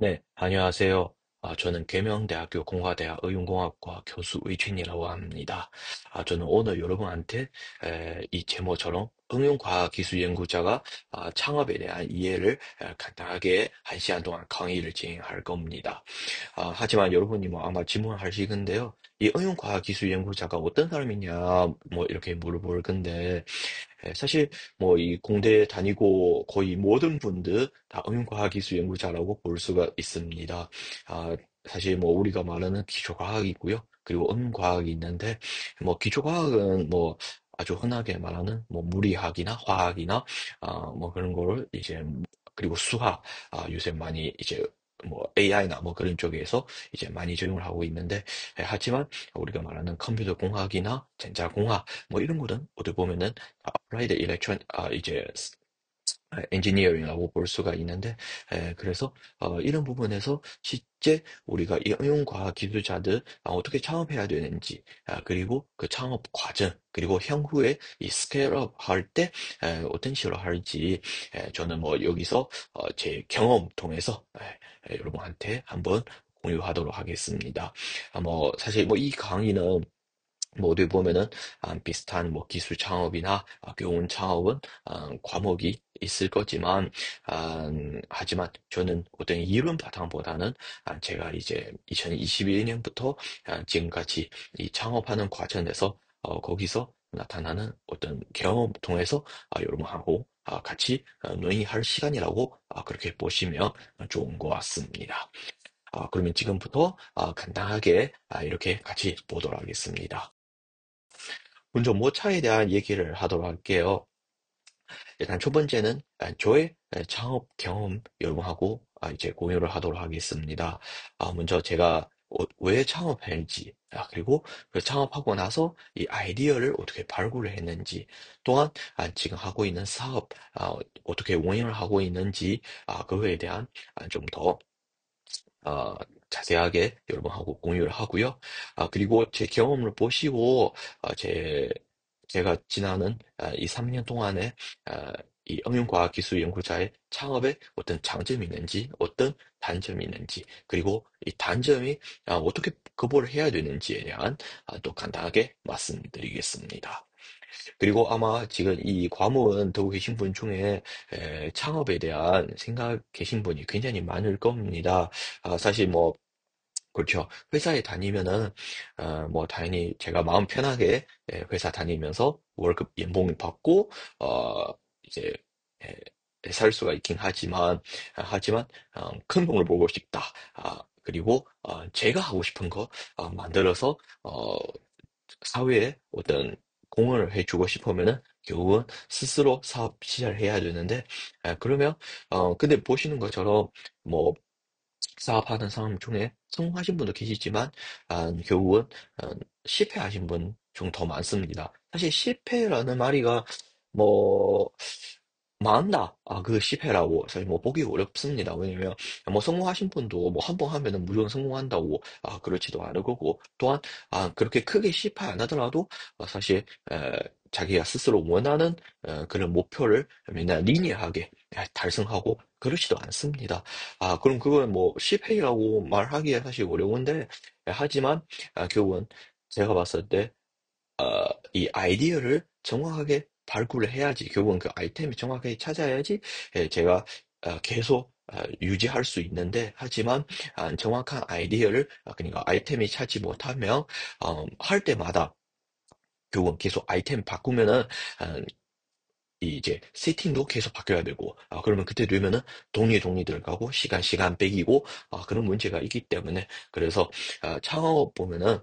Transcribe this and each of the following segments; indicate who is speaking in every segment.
Speaker 1: 네, 안녕하세요. 저는 계명대학교 공화대학 의용공학과 교수 의진이라고 합니다. 저는 오늘 여러분한테 이 제모처럼 응용과학기술연구자가 창업에 대한 이해를 간단하게 1시간 동안 강의를 진행할 겁니다. 하지만 여러분이 뭐 아마 질문하실 건데요. 이 응용과학기술연구자가 어떤 사람이냐, 뭐 이렇게 물어볼 건데, 사실 뭐 이 공대 다니고 거의 모든 분들 다 응용과학기술 연구자라고 볼 수가 있습니다. 아, 사실 뭐 우리가 말하는 기초과학이고요. 그리고 응용과학이 있는데 뭐 기초과학은 뭐 아주 흔하게 말하는 뭐 물리학이나 화학이나 뭐 그런 거를 이제 그리고 수학 요새 많이 이제 뭐 AI나 뭐 그런 쪽에서 이제 많이 적용을 하고 있는데 하지만 우리가 말하는 컴퓨터 공학이나 전자공학 뭐 이런 거는 어떻게 보면은 applied electron 이제 엔지니어링이라고 볼 수가 있는데 그래서 이런 부분에서 실제 우리가 이 응용과학 기술자들 어떻게 창업해야 되는지 그리고 그 창업 과정 그리고 향후에 이 스케일업 할 때 어떤 식으로 할지 저는 뭐 여기서 제 경험 통해서 여러분한테 한번 공유하도록 하겠습니다. 뭐 사실 뭐 이 강의는 뭐 어디 보면은 비슷한 뭐 기술 창업이나 교원 창업은 과목이 있을 거지만 하지만 저는 어떤 이론 바탕보다는 제가 이제 2021년부터 지금까지 이 창업하는 과정에서 거기서 나타나는 어떤 경험 통해서 여러분하고 같이 논의할 시간이라고 그렇게 보시면 좋은 것 같습니다. 그러면 지금부터 간단하게 이렇게 같이 보도록 하겠습니다. 먼저 모차에 대한 얘기를 하도록 할게요. 일단 첫 번째는 저의 창업 경험 여러분하고 이제 공유를 하도록 하겠습니다. 먼저 제가 왜 창업했는지, 그리고 그 창업하고 나서 이 아이디어를 어떻게 발굴을 했는지, 또한 지금 하고 있는 사업, 어떻게 운영을 하고 있는지, 그거에 대한 좀더 어, 자세하게 여러분하고 공유를 하고요. 그리고 제 경험을 보시고, 제가 지나는 이 3년 동안에 이 응용과학기술연구자의 창업에 어떤 장점이 있는지, 어떤 단점이 있는지, 그리고 이 단점이 어떻게 극복을 해야 되는지에 대한 또 간단하게 말씀드리겠습니다. 그리고 아마 지금 이 과목은 듣고 계신 분 중에 창업에 대한 생각 계신 분이 굉장히 많을 겁니다. 사실 뭐 그렇죠. 회사에 다니면은 뭐 당연히 제가 마음 편하게 회사 다니면서 월급 연봉을 받고 이제 살 수가 있긴 하지만 큰 돈을 벌고 싶다. 그리고 제가 하고 싶은 거 만들어서 사회에 어떤 공헌을 해주고 싶으면은 결국은 스스로 사업 시작을 해야 되는데 그러면 근데 보시는 것처럼 뭐 사업하는 사람 중에 성공하신 분도 계시지만 결국은 아, 실패하신 분 좀 더 많습니다. 사실 실패라는 말이가 뭐 많다. 그 실패라고 사실 뭐 보기 어렵습니다. 왜냐면 뭐 성공하신 분도 뭐 한 번 하면은 무조건 성공한다고 그렇지도 않을 거고 또한 그렇게 크게 실패 안 하더라도 사실 자기가 스스로 원하는 그런 목표를 맨날 리니어하게 달성하고 그렇지도 않습니다. 그럼 그건 뭐 실패라고 말하기가 사실 어려운데 하지만 결국은 제가 봤을 때 이 아이디어를 정확하게 발굴을 해야지 결국은 그 아이템이 정확하게 찾아야지 제가 계속 유지할 수 있는데 하지만 정확한 아이디어를 그러니까 아이템이 찾지 못하면 할 때마다 결국은 계속 아이템 바꾸면은 어, 이 이제 세팅도 계속 바뀌어야 되고 그러면 그때 되면은 돈이 들어가고 시간 빼기고 그런 문제가 있기 때문에 그래서 창업 보면은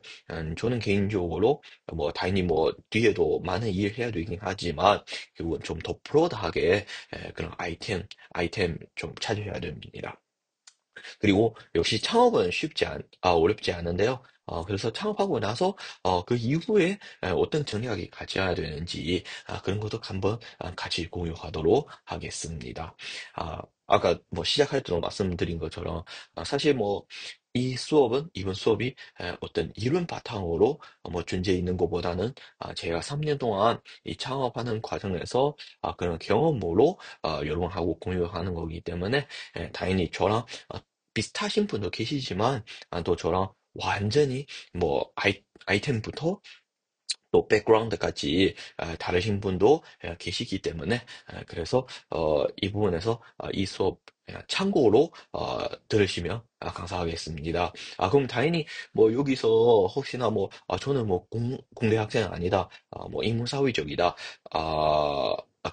Speaker 1: 저는 개인적으로 뭐 당연히 뭐 뒤에도 많은 일을 해야 되긴 하지만 결국은 좀 더 브로드하게 그런 아이템 좀 찾으셔야 됩니다. 그리고 역시 창업은 어렵지 않은데요. 그래서 창업하고 나서 그 이후에 어떤 전략이 가져야 되는지 그런 것도 한번 같이 공유하도록 하겠습니다. 아까 뭐 시작할 때도 말씀드린 것처럼 사실 뭐 이번 수업이 어떤 이론 바탕으로 뭐 존재 있는 것보다는 제가 3년 동안 이 창업하는 과정에서 그런 경험으로 여러분하고 공유하는 거기 때문에 당연히 저랑 비슷하신 분도 계시지만, 또 저랑 완전히 뭐 아이템부터 또 백그라운드까지 다르신 분도 계시기 때문에, 그래서 이 부분에서 이 수업 참고로 들으시면 감사하겠습니다. 그럼 당연히 뭐 여기서 혹시나 뭐 저는 뭐 공대 학생은 아니다, 뭐 인문사회적이다,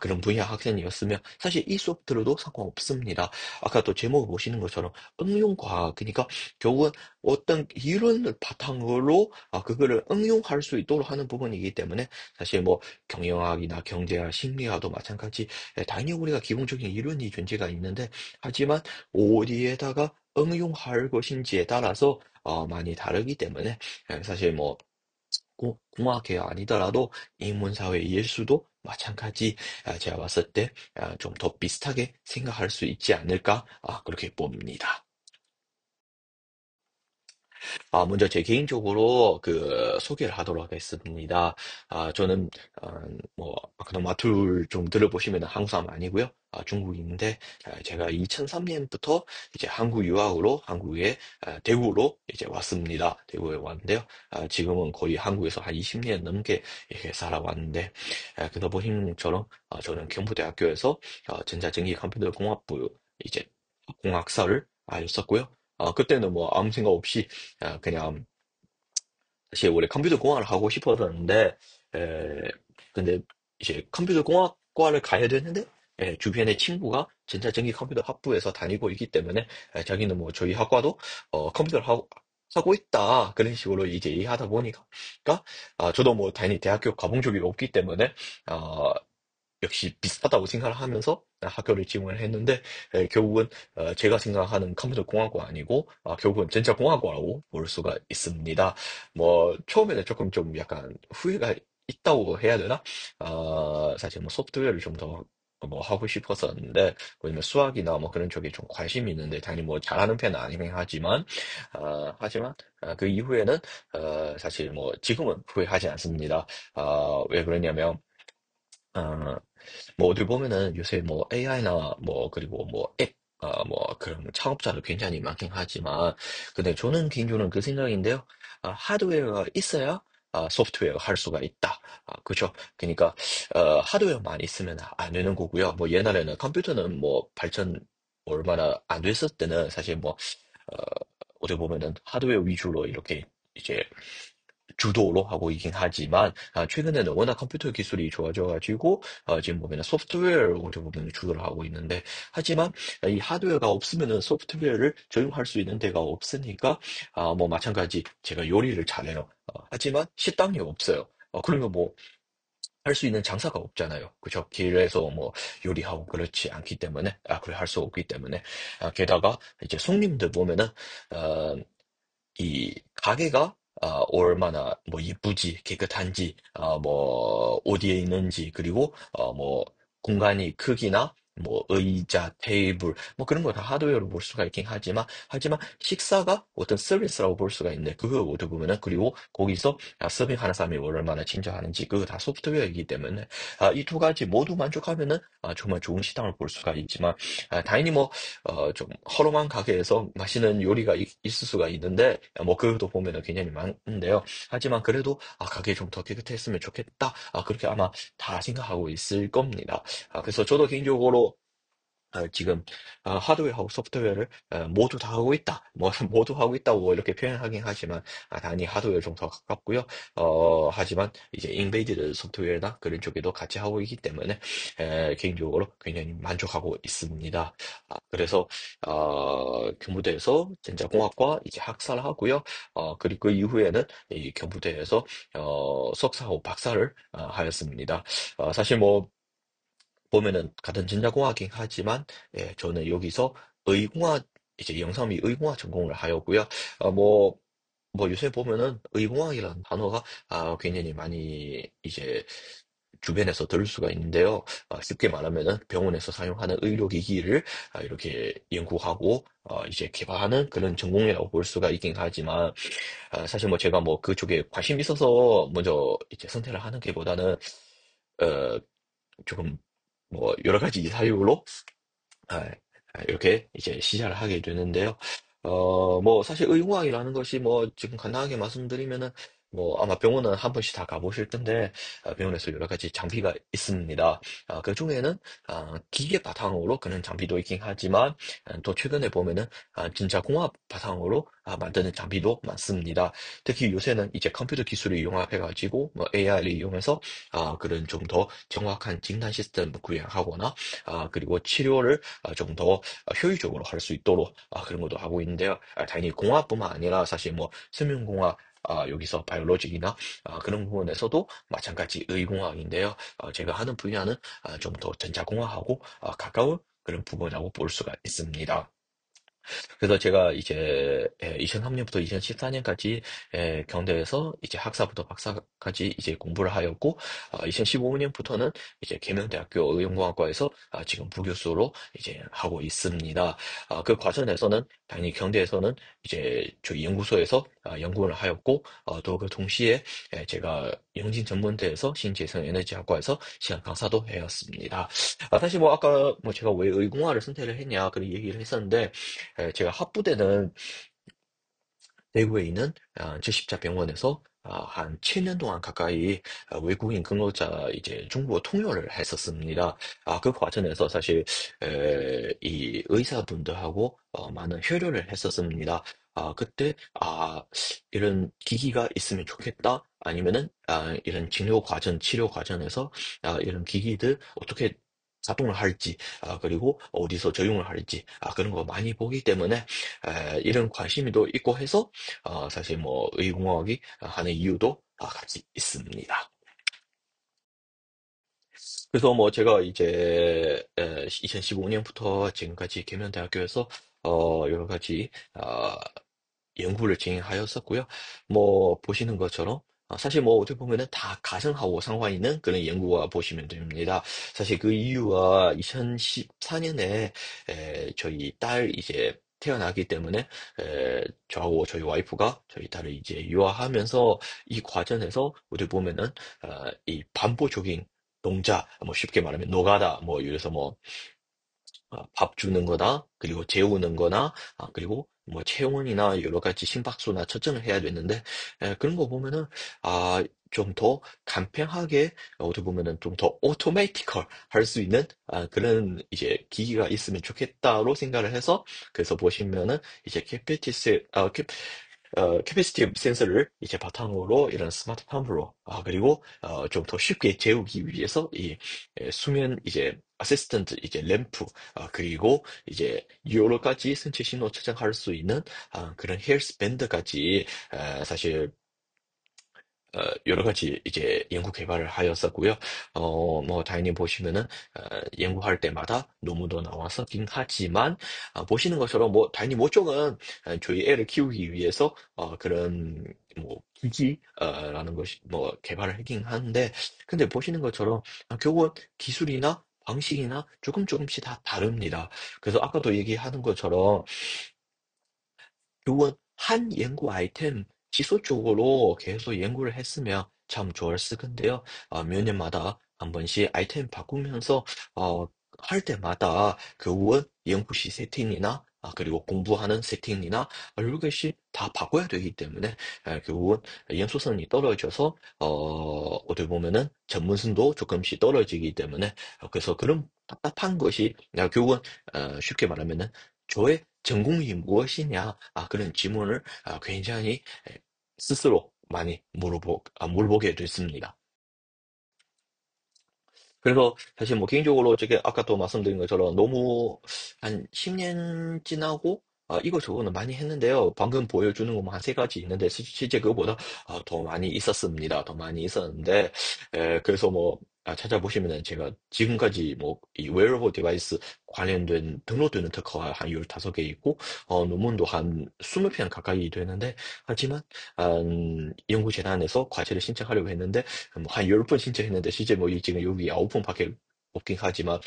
Speaker 1: 그런 분야 학생이었으면 사실 이 수업 들어도 상관없습니다. 아까 또 제목 보시는 것처럼 응용과학, 그러니까 결국은 어떤 이론을 바탕으로 그거를 응용할 수 있도록 하는 부분이기 때문에, 사실 뭐 경영학이나 경제학, 심리학도 마찬가지, 당연히 우리가 기본적인 이론이 존재가 있는데, 하지만 어디에다가 응용할 것인지에 따라서 많이 다르기 때문에, 사실 뭐 꼭 공학이 아니더라도 인문사회 예술도 마찬가지, 제가 봤을 때 좀 더 비슷하게 생각할 수 있지 않을까, 그렇게 봅니다. 먼저 제 개인적으로 그 소개를 하도록 하겠습니다. 저는 뭐 아까 마툴 좀 들어보시면 한국 사람 아니고요. 중국인인데, 제가 2003년부터 이제 한국 유학으로 한국에 대구로 이제 왔습니다. 대구에 왔는데요. 지금은 거의 한국에서 한 20년 넘게 이렇게 살아왔는데, 그러다 보신 것처럼 저는 경북대학교에서 전자전기 컴퓨터 공학부 이제 공학사를 했었고요. 그때는 뭐 아무 생각 없이 그냥 사실 원래 컴퓨터 공학을 하고 싶었었는데, 에, 근데 이제 컴퓨터 공학과를 가야 되는데, 주변에 친구가 전자전기 컴퓨터 학부에서 다니고 있기 때문에, 자기는 뭐 저희 학과도 컴퓨터를 하고 있다, 그런 식으로 이제 얘기하다 보니까, 저도 뭐 당연히 대학교 가본 적이 없기 때문에 어, 역시 비슷하다고 생각을 하면서 학교를 지원을 했는데, 결국은 제가 생각하는 컴퓨터 공학과 아니고 결국은 전자 공학과라고 볼 수가 있습니다. 뭐 처음에는 조금 좀 약간 후회가 있다고 해야 되나? 사실 뭐 소프트웨어를 좀 더 뭐 하고 싶었었는데, 왜냐면 수학이나 뭐 그런 쪽에 좀 관심이 있는데, 당연히 뭐 잘하는 편은 아니긴 하지만 그 이후에는 사실 뭐 지금은 후회하지 않습니다. 왜 그러냐면 어, 뭐 어디 보면은 요새 뭐 AI나 뭐 그리고 뭐 앱, 뭐 그런 창업자도 굉장히 많긴 하지만, 근데 저는 개인적으로는 그 생각인데요. 하드웨어가 있어야 소프트웨어 할 수가 있다. 그죠? 그러니까 하드웨어만 있으면 안 되는 거고요. 뭐 옛날에는 컴퓨터는 뭐 발전 얼마나 안 됐을 때는 사실 뭐 어, 어떻게 보면은 하드웨어 위주로 이렇게 이제 주도로 하고 있긴 하지만, 최근에는 워낙 컴퓨터 기술이 좋아져가지고 지금 보면은 소프트웨어를 어떻게 보면 주도를 하고 있는데, 하지만 이 하드웨어가 없으면은 소프트웨어를 적용할 수 있는 데가 없으니까, 뭐 마찬가지 제가 요리를 잘해요. 하지만 식당이 없어요. 그러면 뭐 할 수 있는 장사가 없잖아요. 그죠? 길에서 뭐 요리하고 그렇지 않기 때문에, 그래 할 수 없기 때문에, 게다가 이제 손님들 보면은 어, 이 가게가 얼마나 뭐 이쁘지, 깨끗한지, 뭐 어디에 있는지, 그리고 뭐 공간이 크기나 뭐 의자, 테이블, 뭐 그런 거 다 하드웨어로 볼 수가 있긴 하지만 식사가 어떤 서비스라고 볼 수가 있는데, 그거 어떻게 보면은, 그리고 거기서 서빙하는 사람이 얼마나 친절하는지, 그거 다 소프트웨어이기 때문에 이 두 가지 모두 만족하면은 정말 좋은 식당을 볼 수가 있지만, 당연히 뭐 좀 허름한 가게에서 맛있는 요리가 있을 수가 있는데, 뭐 그것도 보면은 굉장히 많은데요. 하지만 그래도 가게 좀 더 깨끗했으면 좋겠다. 그렇게 아마 다 생각하고 있을 겁니다. 그래서 저도 개인적으로 지금 하드웨어하고 소프트웨어를 모두 다 하고 있다. 뭐 모두 하고 있다고 이렇게 표현하긴 하지만, 당연히 하드웨어 좀 더 가깝고요. 하지만 이제 인베이디드 소프트웨어나 그런 쪽에도 같이 하고 있기 때문에 개인적으로 굉장히 만족하고 있습니다. 그래서 경부대에서 전자공학과 이제 학사를 하고요. 그리고 그 이후에는 이 경부대에서 석사하고 박사를 하였습니다. 사실 뭐 보면은 같은 전자공학이긴 하지만, 저는 여기서 의공학, 이제 영상미 의공학 전공을 하였고요. 뭐 요새 보면은 의공학이라는 단어가 굉장히 많이 이제 주변에서 들을 수가 있는데요. 쉽게 말하면은 병원에서 사용하는 의료기기를 이렇게 연구하고 이제 개발하는 그런 전공이라고 볼 수가 있긴 하지만, 사실 뭐 제가 뭐 그쪽에 관심 있어서 먼저 이제 선택을 하는 게 보다는 어, 조금 뭐 여러 가지 사유로 이렇게 이제 시작을 하게 되는데요. 뭐, 사실 의공학이라는 것이 뭐, 지금 간단하게 말씀드리면은, 뭐, 아마 병원은 한 번씩 다 가보실 텐데, 병원에서 여러 가지 장비가 있습니다. 그 중에는, 기계 바탕으로 그런 장비도 있긴 하지만, 또 최근에 보면은, 진짜 공학 바탕으로 만드는 장비도 많습니다. 특히 요새는 이제 컴퓨터 기술을 이용해가지고, 뭐, AI를 이용해서, 그런 좀 더 정확한 진단 시스템 구현하거나, 그리고 치료를 좀 더 효율적으로 할 수 있도록 그런 것도 하고 있는데요. 당연히 공학뿐만 아니라 사실 뭐 생명공학 여기서 바이올로직이나 그런 부분에서도 마찬가지 의공학인데요. 제가 하는 분야는 좀 더 전자공학하고 가까운 그런 부분이라고 볼 수가 있습니다. 그래서 제가 이제 2003년부터 2014년까지 경대에서 이제 학사부터 박사까지 이제 공부를 하였고 2015년부터는 이제 계명대학교 의용공학과에서 지금 부교수로 이제 하고 있습니다. 그 과정에서는 당연히 경대에서는 이제 저희 연구소에서 연구를 하였고 또 그 동시에 제가 영진전문대에서 신재생 에너지학과에서 시간 강사도 해왔습니다. 사실 뭐 아까 뭐 제가 왜 의공학을 선택을 했냐 그런 얘기를 했었는데 제가 학부대는 대구에 있는 제10자 병원에서 한 7년 동안 가까이 외국인 근로자 이제 중국어 통역을 했었습니다. 그 과정에서 사실 이 의사분들하고 많은 협력을 했었습니다. 그때 이런 기기가 있으면 좋겠다. 아니면은 이런 진료 과정, 치료 과정에서 이런 기기들 어떻게 작동을 할지, 그리고 어디서 적용을 할지, 그런 거 많이 보기 때문에 이런 관심이 또 있고 해서 사실 뭐 의공학이 하는 이유도 같이 있습니다. 그래서 뭐 제가 이제 2015년부터 지금까지 계면대학교에서 여러 가지 연구를 진행하였었고요. 뭐 보시는 것처럼 사실 뭐 어떻게 보면은 다 가정하고 상관 있는 그런 연구와 보시면 됩니다. 사실 그 이유가 2014년에 저희 딸 이제 태어나기 때문에 저하고 저희 와이프가 저희 딸을 이제 유아하면서 이 과정에서 어떻게 보면은 이 반복적인 동작, 뭐 쉽게 말하면 노가다, 뭐 이래서 뭐 밥 주는 거나 그리고 재우는 거나 그리고 뭐 체온이나 여러 가지 심박수나 측정을 해야 되는데 그런 거 보면은 좀 더 간편하게 어떻게 보면은 좀 더 오토매티컬 할 수 있는 그런 이제 기기가 있으면 좋겠다로 생각을 해서 그래서 보시면은 이제 캐패시티 센서를 이제 바탕으로 이런 스마트 팜프로 그리고 좀 더 쉽게 재우기 위해서 이 수면 이제 어시스턴트 이제 램프 그리고 이제 여러 가지 생체 신호 측정할 수 있는 그런 헬스 밴드까지 사실 여러 가지 이제 연구 개발을 하였었고요. 뭐 당연히 보시면은 연구할 때마다 논문도 나왔었긴 하지만 보시는 것처럼 뭐 당연히 모종은 저희 애를 키우기 위해서 그런 뭐 기기라는 것이 뭐 개발을 하긴 하는데 근데 보시는 것처럼 결국은 기술이나 방식이나 조금씩 다 다릅니다. 그래서 아까도 얘기하는 것처럼 요건 한 연구 아이템 지속적으로 계속 연구를 했으면 참 좋았을 건데요. 몇 년마다 한 번씩 아이템 바꾸면서 어, 할 때마다 결국은 연구실 세팅이나 그리고 공부하는 세팅이나 여러 개씩 다 바꿔야 되기 때문에 결국은 연소성이 떨어져서 어떻게 보면은 전문성도 조금씩 떨어지기 때문에 그래서 그런 답답한 것이 결국은 쉽게 말하면은 저의 전공이 무엇이냐? 그런 질문을 굉장히 스스로 많이 물어보게 됐습니다. 그래서 사실 뭐 개인적으로 제가 아까도 말씀드린 것처럼 너무 한 10년 지나고 이거저거는 많이 했는데요. 방금 보여주는 것만 한 세 가지 있는데 실제 그거보다 더 많이 있었습니다. 더 많이 있었는데 그래서 뭐 찾아보시면은 제가 지금까지 뭐 이 웨어러블 디바이스 관련된 등록되는 특허가 한 15개 있고 논문도 한 20편 가까이 되는데 하지만 연구재단에서 과제를 신청하려고 했는데 한 10번 신청했는데 실제 뭐 지금 여기 9번밖에 없긴 하지만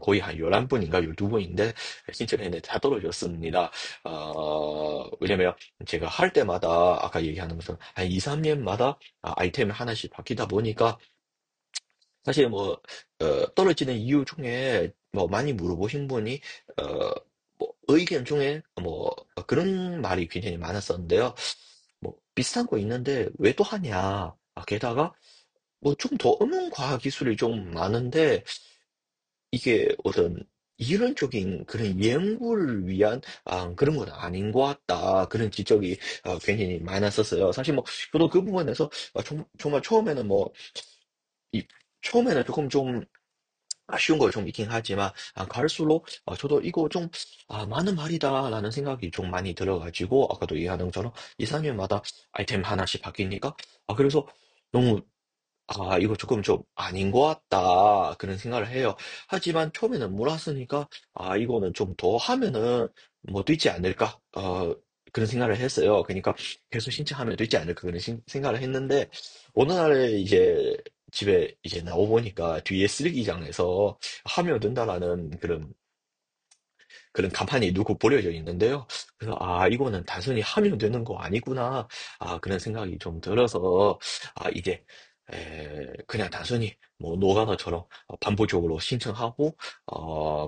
Speaker 1: 거의 한 11번인가 12번인데 신청했는데 다 떨어졌습니다. 왜냐면 제가 할 때마다 아까 얘기하는 것처럼 한 2, 3년마다 아이템을 하나씩 바뀌다 보니까 사실 뭐 떨어지는 이유 중에 뭐 많이 물어보신 분이 뭐 의견 중에 뭐 그런 말이 굉장히 많았었는데요. 뭐 비슷한 거 있는데 왜 또 하냐. 게다가 뭐 좀 더 음용 과학 기술이 좀 많은데 이게 어떤 이론적인 그런 연구를 위한 그런 건 아닌 것 같다. 그런 지적이 굉장히 많았었어요. 사실 뭐 저도 그 부분에서 정말 처음에는 뭐 이 처음에는 조금 좀 아쉬운 거 좀 있긴 하지만 갈수록 저도 이거 좀 '많은 말이다.'라는 생각이 좀 많이 들어 가지고 아까도 얘기한 것처럼 2-3 년마다 아이템 하나씩 바뀌니까 그래서 너무 '이거 조금 좀 아닌 것 같다.' 그런 생각을 해요. 하지만 처음에는 몰랐으니까 '이거는 좀 더 하면은 뭐 되지 않을까?' 그런 생각을 했어요. 그니까 '계속 신청하면 되지 않을까?' 그런 생각을 했는데 어느 날에 이제 집에 이제 나와 보니까 뒤에 쓰레기장에서 '하면 된다.'라는 그런 간판이 누고 버려져 있는데요. 그래서 '아 이거는 단순히 하면 되는 거 아니구나.' 그런 생각이 좀 들어서 이게 그냥 단순히 뭐 노가다처럼 반복적으로 신청하고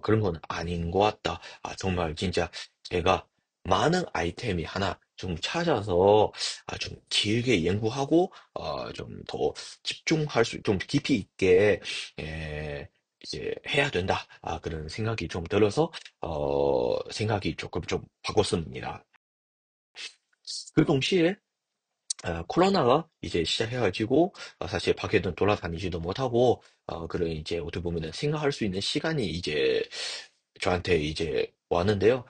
Speaker 1: 그런 건 아닌 것 같다. 정말 진짜 제가 많은 아이템이 하나 좀 찾아서 좀 길게 연구하고 좀 더 집중할 수 좀 깊이 있게 에 이제 해야 된다. 그런 생각이 좀 들어서 생각이 조금 좀 바꿨습니다. 그 동시에 코로나가 이제 시작해가지고 사실 밖에는 돌아다니지도 못하고 그런 이제 어떻게 보면은 생각할 수 있는 시간이 이제 저한테 이제 왔는데요.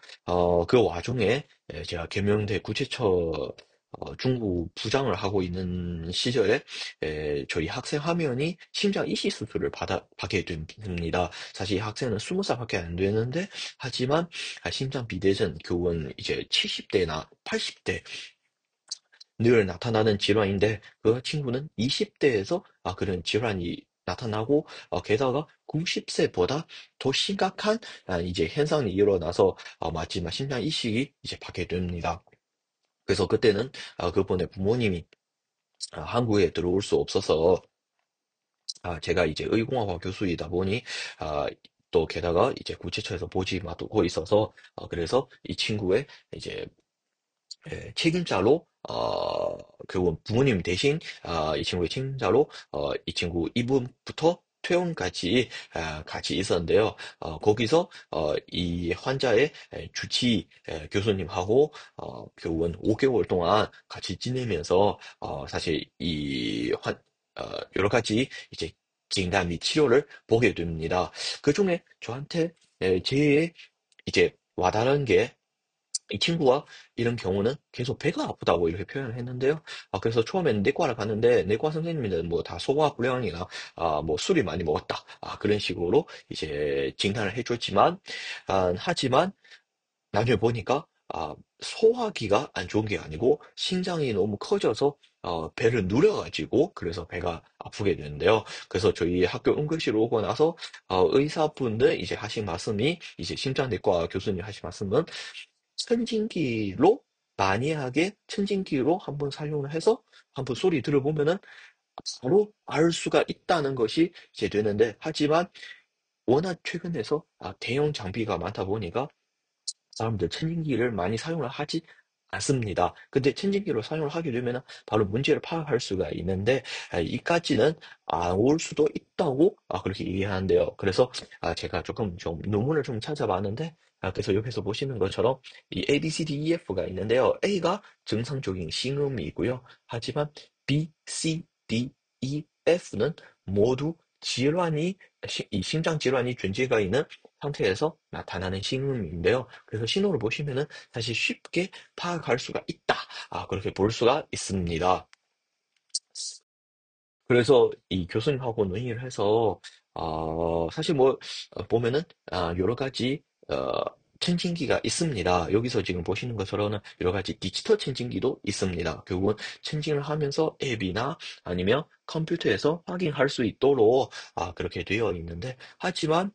Speaker 1: 그 와중에 제가 계명대 구체처 중구 부장을 하고 있는 시절에 저희 학생 한 명이 심장 이식 수술을 받게 됩니다. 사실 이 학생은 20살밖에 안 되는데 하지만 심장 비대증 교원 이제 70대나 80대 늘 나타나는 질환인데 그 친구는 20대에서 그런 질환이 나타나고 게다가 90세보다 더 심각한 이제 현상이 일어나서 마지막 심장 이식이 이제 받게 됩니다. 그래서 그때는 그분의 부모님이 한국에 들어올 수 없어서 제가 이제 의공학과 교수이다 보니 또 게다가 이제 구치처에서 보지 맡고 있어서 그래서 이 친구의 이제 책임자로 그 부모님 대신 이 친구의 책임자로 이 친구 이분부터 퇴원까지 같이 있었는데요. 거기서 이 환자의 주치 교수님하고 교원 5개월 동안 같이 지내면서 사실 여러 가지 이제 진단 및 치료를 보게 됩니다. 그중에 저한테 제일 이제 와닿은 게 이 친구가 이런 경우는 계속 배가 아프다고 이렇게 표현을 했는데요. 그래서 처음에는 내과를 갔는데 내과 선생님들은 뭐 다 소화 불량이나 뭐 술이 많이 먹었다. 그런 식으로 이제 진단을 해줬지만 하지만 나중에 보니까 소화기가 안 좋은 게 아니고 신장이 너무 커져서 배를 누려가지고 그래서 배가 아프게 되는데요. 그래서 저희 학교 응급실 오고 나서 의사분들 이제 하신 말씀이 이제 심장내과 교수님 하신 말씀은 천진기로 만약에 천진기로 한번 사용을 해서 한번 소리 들어보면은 바로 알 수가 있다는 것이 이제 되는데 하지만 워낙 최근에서 대형 장비가 많다 보니까 사람들 천진기를 많이 사용을 하지 않습니다. 근데 천진기로 사용을 하게 되면은 바로 문제를 파악할 수가 있는데 이까지는 안 올 수도 있다고 그렇게 얘기하는데요. 그래서 제가 조금 좀 논문을 좀 찾아봤는데 그래서 옆에서 보시는 것처럼 이 A, B, C, D, E, F가 있는데요. A가 정상적인 싱음이고요. 하지만 B, C, D, E, F는 모두 이 심장 질환이 존재가 있는 상태에서 나타나는 싱음인데요. 그래서 신호를 보시면은 사실 쉽게 파악할 수가 있다. 그렇게 볼 수가 있습니다. 그래서 이 교수님하고 논의를 해서 사실 뭐 보면은 여러 가지 천진기가 있습니다. 여기서 지금 보시는 것처럼은 여러 가지 디지털 천진기도 있습니다. 결국은 천진을 하면서 앱이나 아니면 컴퓨터에서 확인할 수 있도록 그렇게 되어 있는데 하지만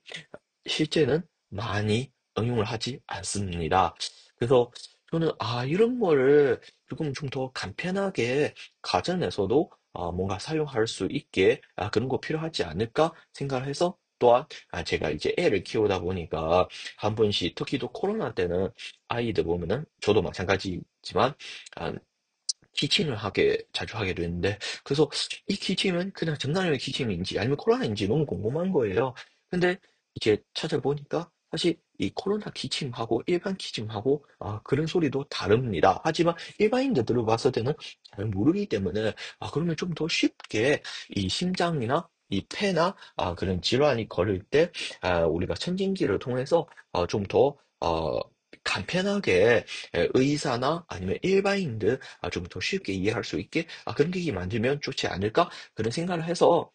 Speaker 1: 실제는 많이 응용을 하지 않습니다. 그래서 저는 이런 거를 조금 좀 더 간편하게 가정에서도 뭔가 사용할 수 있게 그런 거 필요하지 않을까 생각을 해서 또한 제가 이제 애를 키우다 보니까 한 번씩 특히 또 코로나 때는 아이들 보면은 저도 마찬가지지만 아, 기침을 자주 하게 되는데, 그래서 이 기침은 그냥 정상적인 기침인지 아니면 코로나인지 너무 궁금한 거예요. 근데 이제 찾아보니까 사실 이 코로나 기침하고 일반 기침하고 그런 소리도 다릅니다. 하지만 일반인들 들어봤을 때는 잘 모르기 때문에 그러면 좀 더 쉽게 이 심장이나 이 폐나 그런 질환이 걸릴 때 우리가 천진기를 통해서 좀 더 간편하게 의사나 아니면 일반인들 좀 더 쉽게 이해할 수 있게 그런 기기 만들면 좋지 않을까 그런 생각을 해서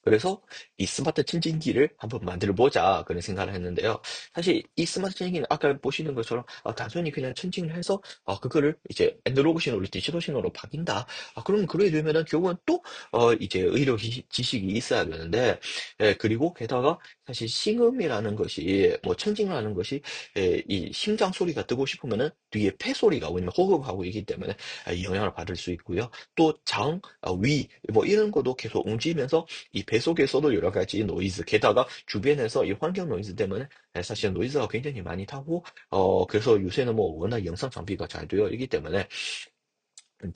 Speaker 1: 그래서 이 스마트 친진기를 한번 만들어 보자 그런 생각을 했는데요. 사실 이 스마트 친진기는 아까 보시는 것처럼 단순히 그냥 천칭을 해서 그거를 이제 애널로그 신호를 디지털 신호로 바뀐다. 그러면 그러게 되면은 결국은 또 이제 의료 지식이 있어야 되는데 그리고 게다가 사실 심음이라는 것이 뭐 천칭이라는 것이 이 심장 소리가 뜨고 싶으면은 뒤에 폐 소리가 왜냐면 호흡하고 있기 때문에 이 영향을 받을 수 있고요. 또 장, 위, 뭐 이런 것도 계속 움직이면서 이 배 속에서도 여러 가지 노이즈, 게다가 주변에서 이 환경 노이즈 때문에 사실 노이즈가 굉장히 많이 타고, 그래서 요새는 뭐 워낙 영상 장비가 잘 되어 있기 때문에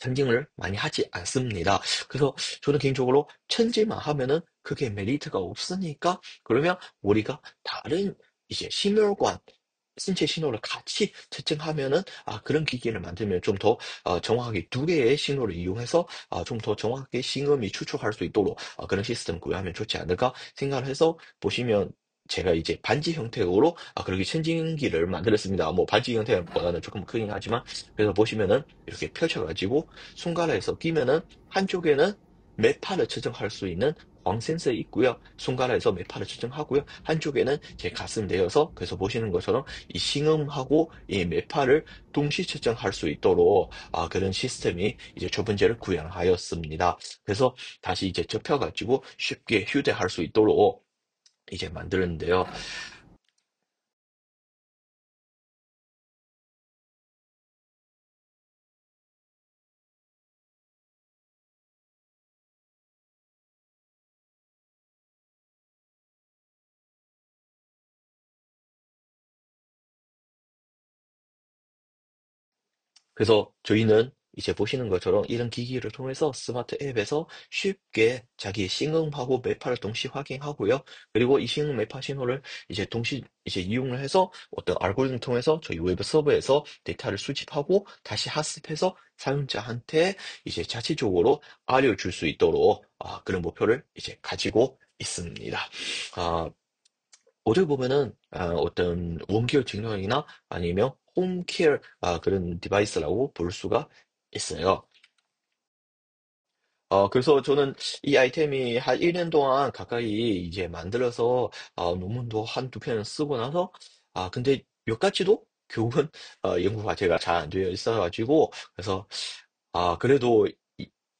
Speaker 1: 천징을 많이 하지 않습니다. 그래서 저는 개인적으로 천지만 하면은 그게 메리트가 없으니까 그러면 우리가 다른 이제 심혈관 신체 신호를 같이 채팅하면은 그런 기기를 만들면 좀 더 정확하게 두 개의 신호를 이용해서 좀 더 정확하게 신음이 추출할 수 있도록 그런 시스템 구현하면 좋지 않을까 생각을 해서 보시면 제가 이제 반지 형태로 그렇게 천진기를 만들었습니다. 뭐 반지 형태보다는 조금 크긴 하지만 그래서 보시면은 이렇게 펼쳐가지고 손가락에서 끼면은 한쪽에는 매파를 측정할 수 있는 광 센서 있고요. 손가락에서 매파를 측정하고요. 한쪽에는 제 가슴 내어서 그래서 보시는 것처럼 이 싱음하고 이 매파를 동시 측정할 수 있도록 그런 시스템이 이제 첫 번째를 구현하였습니다. 그래서 다시 이제 접혀가지고 쉽게 휴대할 수 있도록 이제 만드는데요. 그래서 저희는 이제 보시는 것처럼 이런 기기를 통해서 스마트 앱에서 쉽게 자기의 싱음하고 매파를 동시 확인하고요. 그리고 이 싱음 매파 신호를 이제 동시 이제 이용을 해서 어떤 알고리즘 통해서 저희 웹 서버에서 데이터를 수집하고 다시 학습해서 사용자한테 이제 자체적으로 알려줄 수 있도록 그런 목표를 이제 가지고 있습니다. 아, 어떻게 보면은 어떤 원기어 직영이나 아니면 홈케어 그런 디바이스라고 볼 수가 있어요. 그래서 저는 이 아이템이 한 1년 동안 가까이 이제 만들어서 논문도 한두 편 쓰고 나서 근데 몇 가지도 결국은 연구 과제가 잘 안 되어 있어가지고 그래서 그래도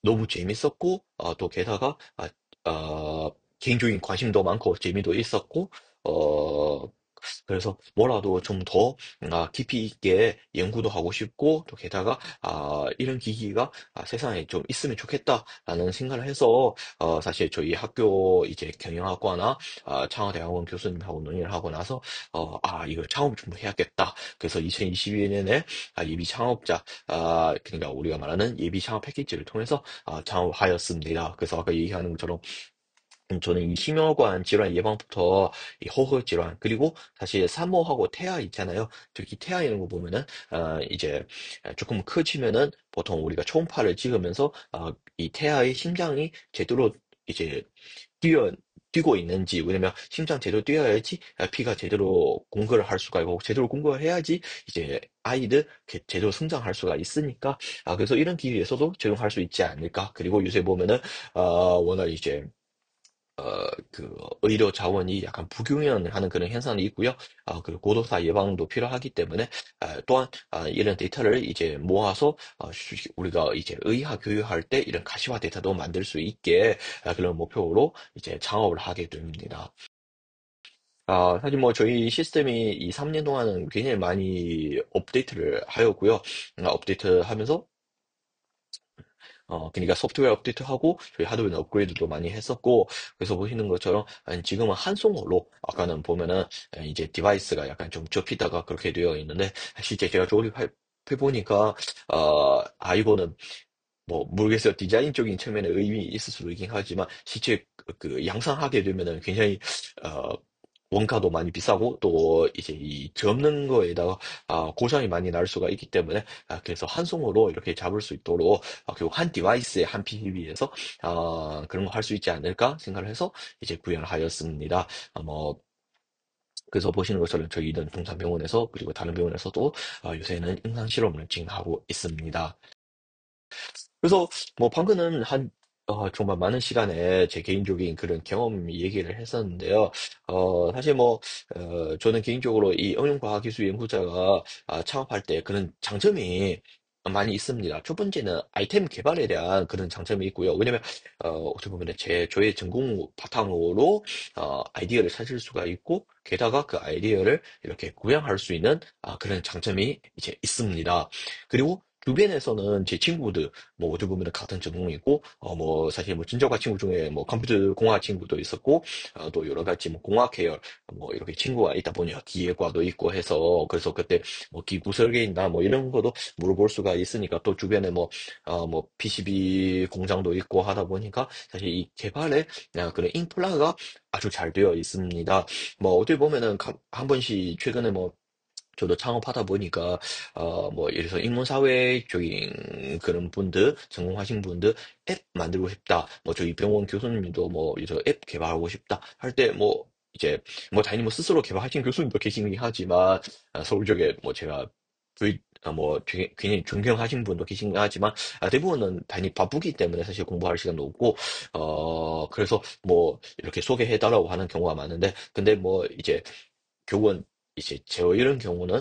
Speaker 1: 너무 재밌었고 또 게다가 개인적인 관심도 많고 재미도 있었고 어, 그래서 뭐라도 좀 더 깊이 있게 연구도 하고 싶고 또 게다가 이런 기기가 세상에 좀 있으면 좋겠다라는 생각을 해서 사실 저희 학교 이제 경영학과나 창화대학원 교수님하고 논의를 하고 나서 이거 창업 좀 해야겠다. 그래서 2022년에 예비 창업자 그러니까 우리가 말하는 예비 창업 패키지를 통해서 창업하였습니다. 그래서 아까 얘기하는 것처럼 저는 이 심혈관 질환 예방부터 이 호흡 질환 그리고 사실 산모하고 태아 있잖아요. 특히 태아 이런 거 보면은 이제 조금 커지면은 보통 우리가 초음파를 찍으면서 이 태아의 심장이 제대로 이제 뛰어 뛰고 있는지 왜냐면 심장 제대로 뛰어야지 피가 제대로 공급을 할 수가 있고 제대로 공급을 해야지 이제 아이들 제대로 성장할 수가 있으니까 그래서 이런 기회에서도 적용할 수 있지 않을까 그리고 요새 보면은 워낙 이제 그 의료 자원이 약간 부균형하는 그런 현상이 있고요. 그리고 고도사 예방도 필요하기 때문에 또한 이런 데이터를 이제 모아서 우리가 이제 의학 교육할 때 이런 가시화 데이터도 만들 수 있게 그런 목표로 이제 창업을 하게 됩니다. 사실 뭐 저희 시스템이 이 3년 동안은 굉장히 많이 업데이트를 하였고요. 업데이트 하면서 그러니까 소프트웨어 업데이트하고 저희 하드웨어 업그레이드도 많이 했었고, 그래서 보시는 것처럼 지금은 한 송으로 아까는 보면은 이제 디바이스가 약간 좀 접히다가 그렇게 되어 있는데, 실제 제가 조립해 보니까 이거는 뭐 모르겠어요. 디자인적인 측면에 의미 있을 수도 있긴 하지만 실제 그 양산하게 되면은 굉장히 어 원가도 많이 비싸고 또 이제 이 접는 거에다가 고장이 많이 날 수가 있기 때문에 그래서 한 송으로 이렇게 잡을 수 있도록 결국 한 디바이스에 한 PCB에서 그런 거 할 수 있지 않을까 생각을 해서 이제 구현을 하였습니다. 뭐 그래서 보시는 것처럼 저희는 동산병원에서 그리고 다른 병원에서도 요새는 임상 실험을 진행하고 있습니다. 그래서 뭐 방금은 정말 많은 시간에 제 개인적인 그런 경험 얘기를 했었는데요. 사실 뭐, 저는 개인적으로 이 응용과학기술 연구자가 창업할 때 그런 장점이 많이 있습니다. 첫 번째는 아이템 개발에 대한 그런 장점이 있고요. 왜냐면, 어떻게 보면 저의 전공 바탕으로, 아이디어를 찾을 수가 있고, 게다가 그 아이디어를 이렇게 구현할 수 있는, 그런 장점이 이제 있습니다. 그리고 주변에서는 제 친구들, 뭐 어떻게 보면 같은 전공이고 뭐 사실 뭐 진저과 친구 중에 뭐 컴퓨터 공학 친구도 있었고 또 여러 가지 뭐 공학 계열 뭐 이렇게 친구가 있다 보니까 기계과도 있고 해서 그래서 그때 뭐 기구 설계인다 뭐 이런 것도 물어볼 수가 있으니까 또 주변에 뭐 PCB 공장도 있고 하다 보니까 사실 이 개발에 그런 인프라가 아주 잘 되어 있습니다. 뭐 어떻게 보면은 한 번씩 최근에 뭐 저도 창업하다 보니까 뭐 예를 들어서 인문사회 쪽인 그런 분들 전공하신 분들 앱 만들고 싶다 뭐 저희 병원 교수님도 뭐 이저 앱 개발하고 싶다 할 때 뭐 이제 뭐 당연히 뭐 스스로 개발하신 교수님도 계시긴 하지만 서울 쪽에 뭐 제가 뭐 굉장히 존경하신 분도 계시긴 하지만 대부분은 당연히 바쁘기 때문에 사실 공부할 시간도 없고 그래서 뭐 이렇게 소개해달라고 하는 경우가 많은데 근데 뭐 이제 결국은 이제 저 이런 경우는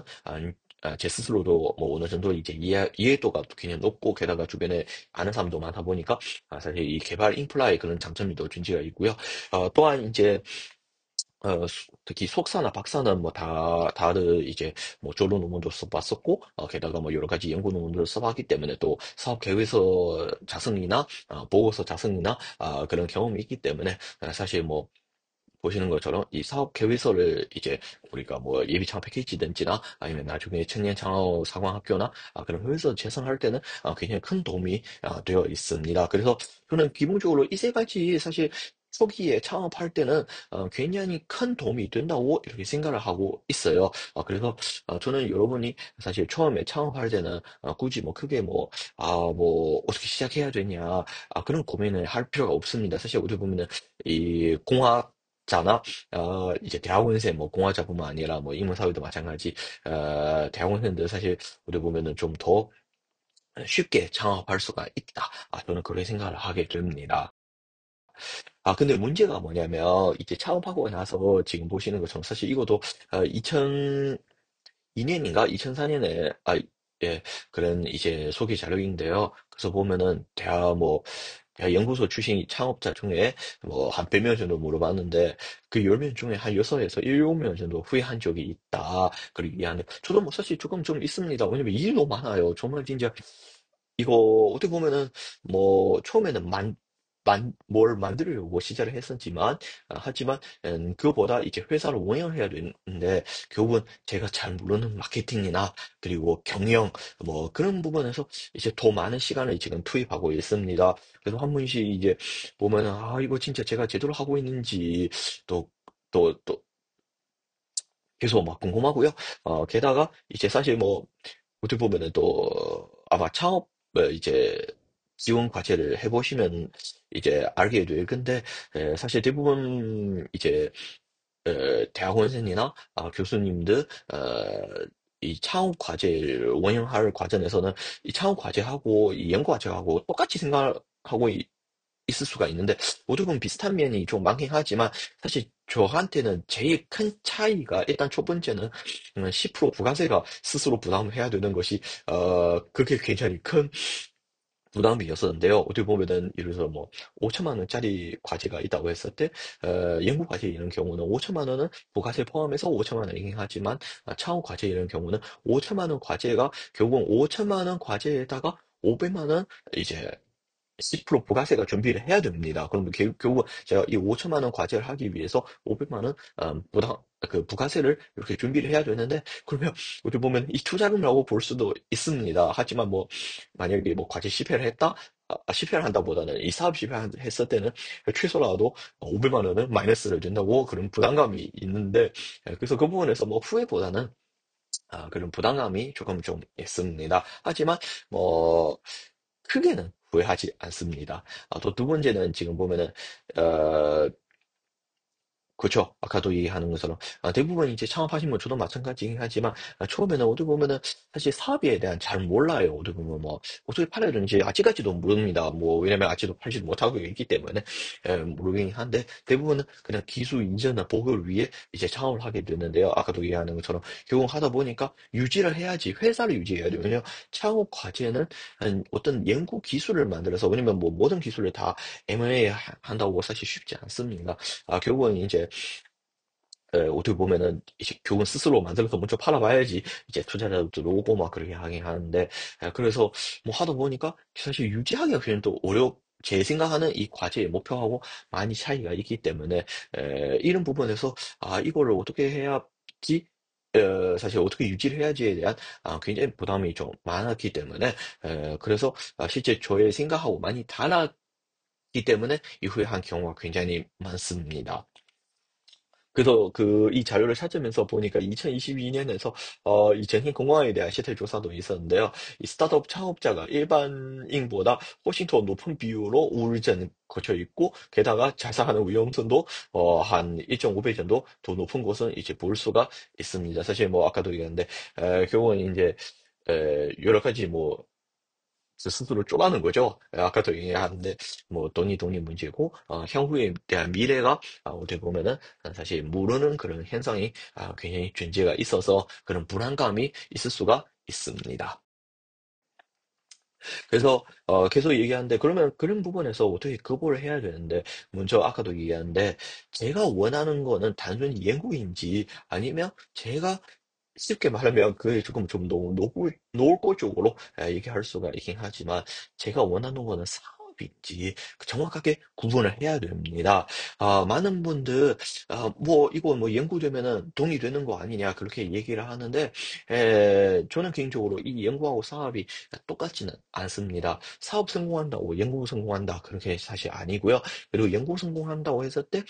Speaker 1: 제 스스로도 뭐 어느 정도 이제 이해도가 굉장히 높고 게다가 주변에 아는 사람도 많다 보니까 사실 이 개발 인프라의 그런 장점이 더 존재가 있고요. 또한 이제 특히 석사나 박사는 뭐 다들 이제 뭐 졸업 논문도 써봤었고, 게다가 뭐 여러 가지 연구 논문도 써봤기 때문에 또 사업 계획서 작성이나, 보고서 작성이나, 그런 경험이 있기 때문에, 사실 뭐, 보시는 것처럼 이 사업 계획서를 이제 우리가 뭐 예비 창업 패키지든지나 아니면 나중에 청년 창업 사관학교나 그런 회사 재생할 때는 굉장히 큰 도움이 되어 있습니다. 그래서 저는 기본적으로 이 세 가지 사실 초기에 창업할 때는 굉장히 큰 도움이 된다고 이렇게 생각을 하고 있어요. 그래서 저는 여러분이 사실 처음에 창업할 때는 굳이 뭐 크게 뭐 어떻게 시작해야 되냐 그런 고민을 할 필요가 없습니다. 사실 어떻게 보면은 이 공학 자나 이제 대학원생 뭐 공화자뿐만 아니라 뭐 인문사회도 마찬가지 대학원생들 사실 우리 보면은 좀 더 쉽게 창업할 수가 있다. 저는 그렇게 생각을 하게 됩니다. 근데 문제가 뭐냐면 이제 창업하고 나서 지금 보시는 것처럼 사실 이것도 2002년인가 2004년에 예, 그런 이제 소개 자료인데요. 그래서 보면은 대학 연구소 출신 창업자 중에 뭐 한 100명 정도 물어봤는데 그 10명 중에 한 6에서 7명 정도 후회한 적이 있다. 그리고 미안해. 저도 뭐 사실 조금 좀 있습니다. 왜냐면 일이 너무 많아요. 정말 진짜 이거 어떻게 보면은 뭐 처음에는 뭘 만들려고 시작을 했었지만 하지만 그거보다 이제 회사를 운영해야 되는데 결국은 제가 잘 모르는 마케팅이나 그리고 경영 뭐 그런 부분에서 이제 더 많은 시간을 지금 투입하고 있습니다. 그래서 한 번씩 이제 보면은 이거 진짜 제가 제대로 하고 있는지 또 계속 막 궁금하고요. 게다가 이제 사실 뭐 어떻게 보면은 또 아마 창업을 이제 지원 과제를 해보시면 이제 알게 될 건데 사실 대부분 이제 대학원생이나 교수님들 이 창업 과제를 원형할 과정에서는 이 창업 과제하고 이 연구 과제하고 똑같이 생각하고 있을 수가 있는데 어떻게 보면 비슷한 면이 좀 많긴 하지만 사실 저한테는 제일 큰 차이가 일단 첫 번째는 10% 부가세가 스스로 부담을 해야 되는 것이 그게 굉장히 큰 부담이었었는데요. 어떻게 보면은 예를 들어서 뭐 5천만 원짜리 과제가 있다고 했을 때 연구 과제 이런 경우는 5천만 원은 부가세 포함해서 5천만 원이긴 하지만 창업 과제 이런 경우는 5천만 원 과제가 결국 5천만 원 과제에다가 500만 원 이제 10% 부가세가 준비를 해야 됩니다. 그러면 결국 제가 이 5천만 원 과제를 하기 위해서 500만 원 그 부가세를 이렇게 준비를 해야 되는데 그러면 어떻게 보면 이 투자금이라고 볼 수도 있습니다. 하지만 뭐 만약에 뭐 과제 실패를 했다? 실패를 한다보다는 이 사업 실패했을 때는 최소라도 500만 원은 마이너스를 된다고 그런 부담감이 있는데 그래서 그 부분에서 뭐 후회보다는 그런 부담감이 조금 좀 있습니다. 하지만 뭐 크게는 후회하지 않습니다. 또 두 번째는 지금 보면은 어 그쵸. 아까도 얘기하는 것처럼 대부분 이제 창업하신 분 저도 마찬가지긴 하지만 처음에는 어떻게 보면은 사실 사업에 대한 잘 몰라요. 어떻게 보면 뭐 어떻게 팔아야 되는지 아직까지도 모릅니다. 뭐 왜냐면 아직도 팔지도 못하고 있기 때문에 모르긴 한데 대부분은 그냥 기술 이전이나 보급을 위해 이제 창업을 하게 되는데요. 아까도 얘기하는 것처럼 결국 하다 보니까 유지를 해야지 회사를 유지해야 돼요. 왜냐면 창업 과제는 한 어떤 연구 기술을 만들어서 왜냐면 뭐 모든 기술을 다 M&A 한다고 사실 쉽지 않습니다. 결국은 이제 어떻게 보면은 이제 교훈 스스로 만들어서 먼저 팔아봐야지 이제 투자자들도 오고 막 그렇게 하긴 하는데 그래서 뭐 하다 보니까 사실 유지하기가 그냥 또 제 생각하는 이 과제의 목표하고 많이 차이가 있기 때문에 이런 부분에서 이거를 어떻게 해야지 사실 어떻게 유지를 해야지에 대한 굉장히 부담이 좀 많았기 때문에 그래서 실제 저의 생각하고 많이 달랐기 때문에 이후에 한 경우가 굉장히 많습니다. 그래서 이 자료를 찾으면서 보니까 2022년에서 이 전신 건강에 대한 실태 조사도 있었는데요. 이 스타트업 창업자가 일반인보다 훨씬 더 높은 비율로 우울증 거쳐 있고, 게다가 자살하는 위험성도 한 1.5배 정도 더 높은 것은 이제 볼 수가 있습니다. 사실 뭐 아까도 얘기했는데, 결국은 이제 여러 가지 뭐 스스로 쪼가는 거죠. 아까도 얘기하는데 뭐 돈이 문제고 향후에 대한 미래가 어떻게 보면은 사실 모르는 그런 현상이 굉장히 존재가 있어서 그런 불안감이 있을 수가 있습니다. 그래서 계속 얘기하는데 그러면 그런 부분에서 어떻게 극복을 해야 되는데 먼저 아까도 얘기했는데 제가 원하는 거는 단순히 연구인지 아니면 제가 쉽게 말하면 그게 조금 좀 너무 노골적으로 얘기할 수가 있긴 하지만 제가 원하는 거는 사업인지 정확하게 구분을 해야 됩니다. 많은 분들 뭐 이거 뭐 연구되면은 돈이 되는 거 아니냐 그렇게 얘기를 하는데 저는 개인적으로 이 연구하고 사업이 똑같지는 않습니다. 사업 성공한다고 연구 성공한다 그렇게 사실 아니고요. 그리고 연구 성공한다고 했을 때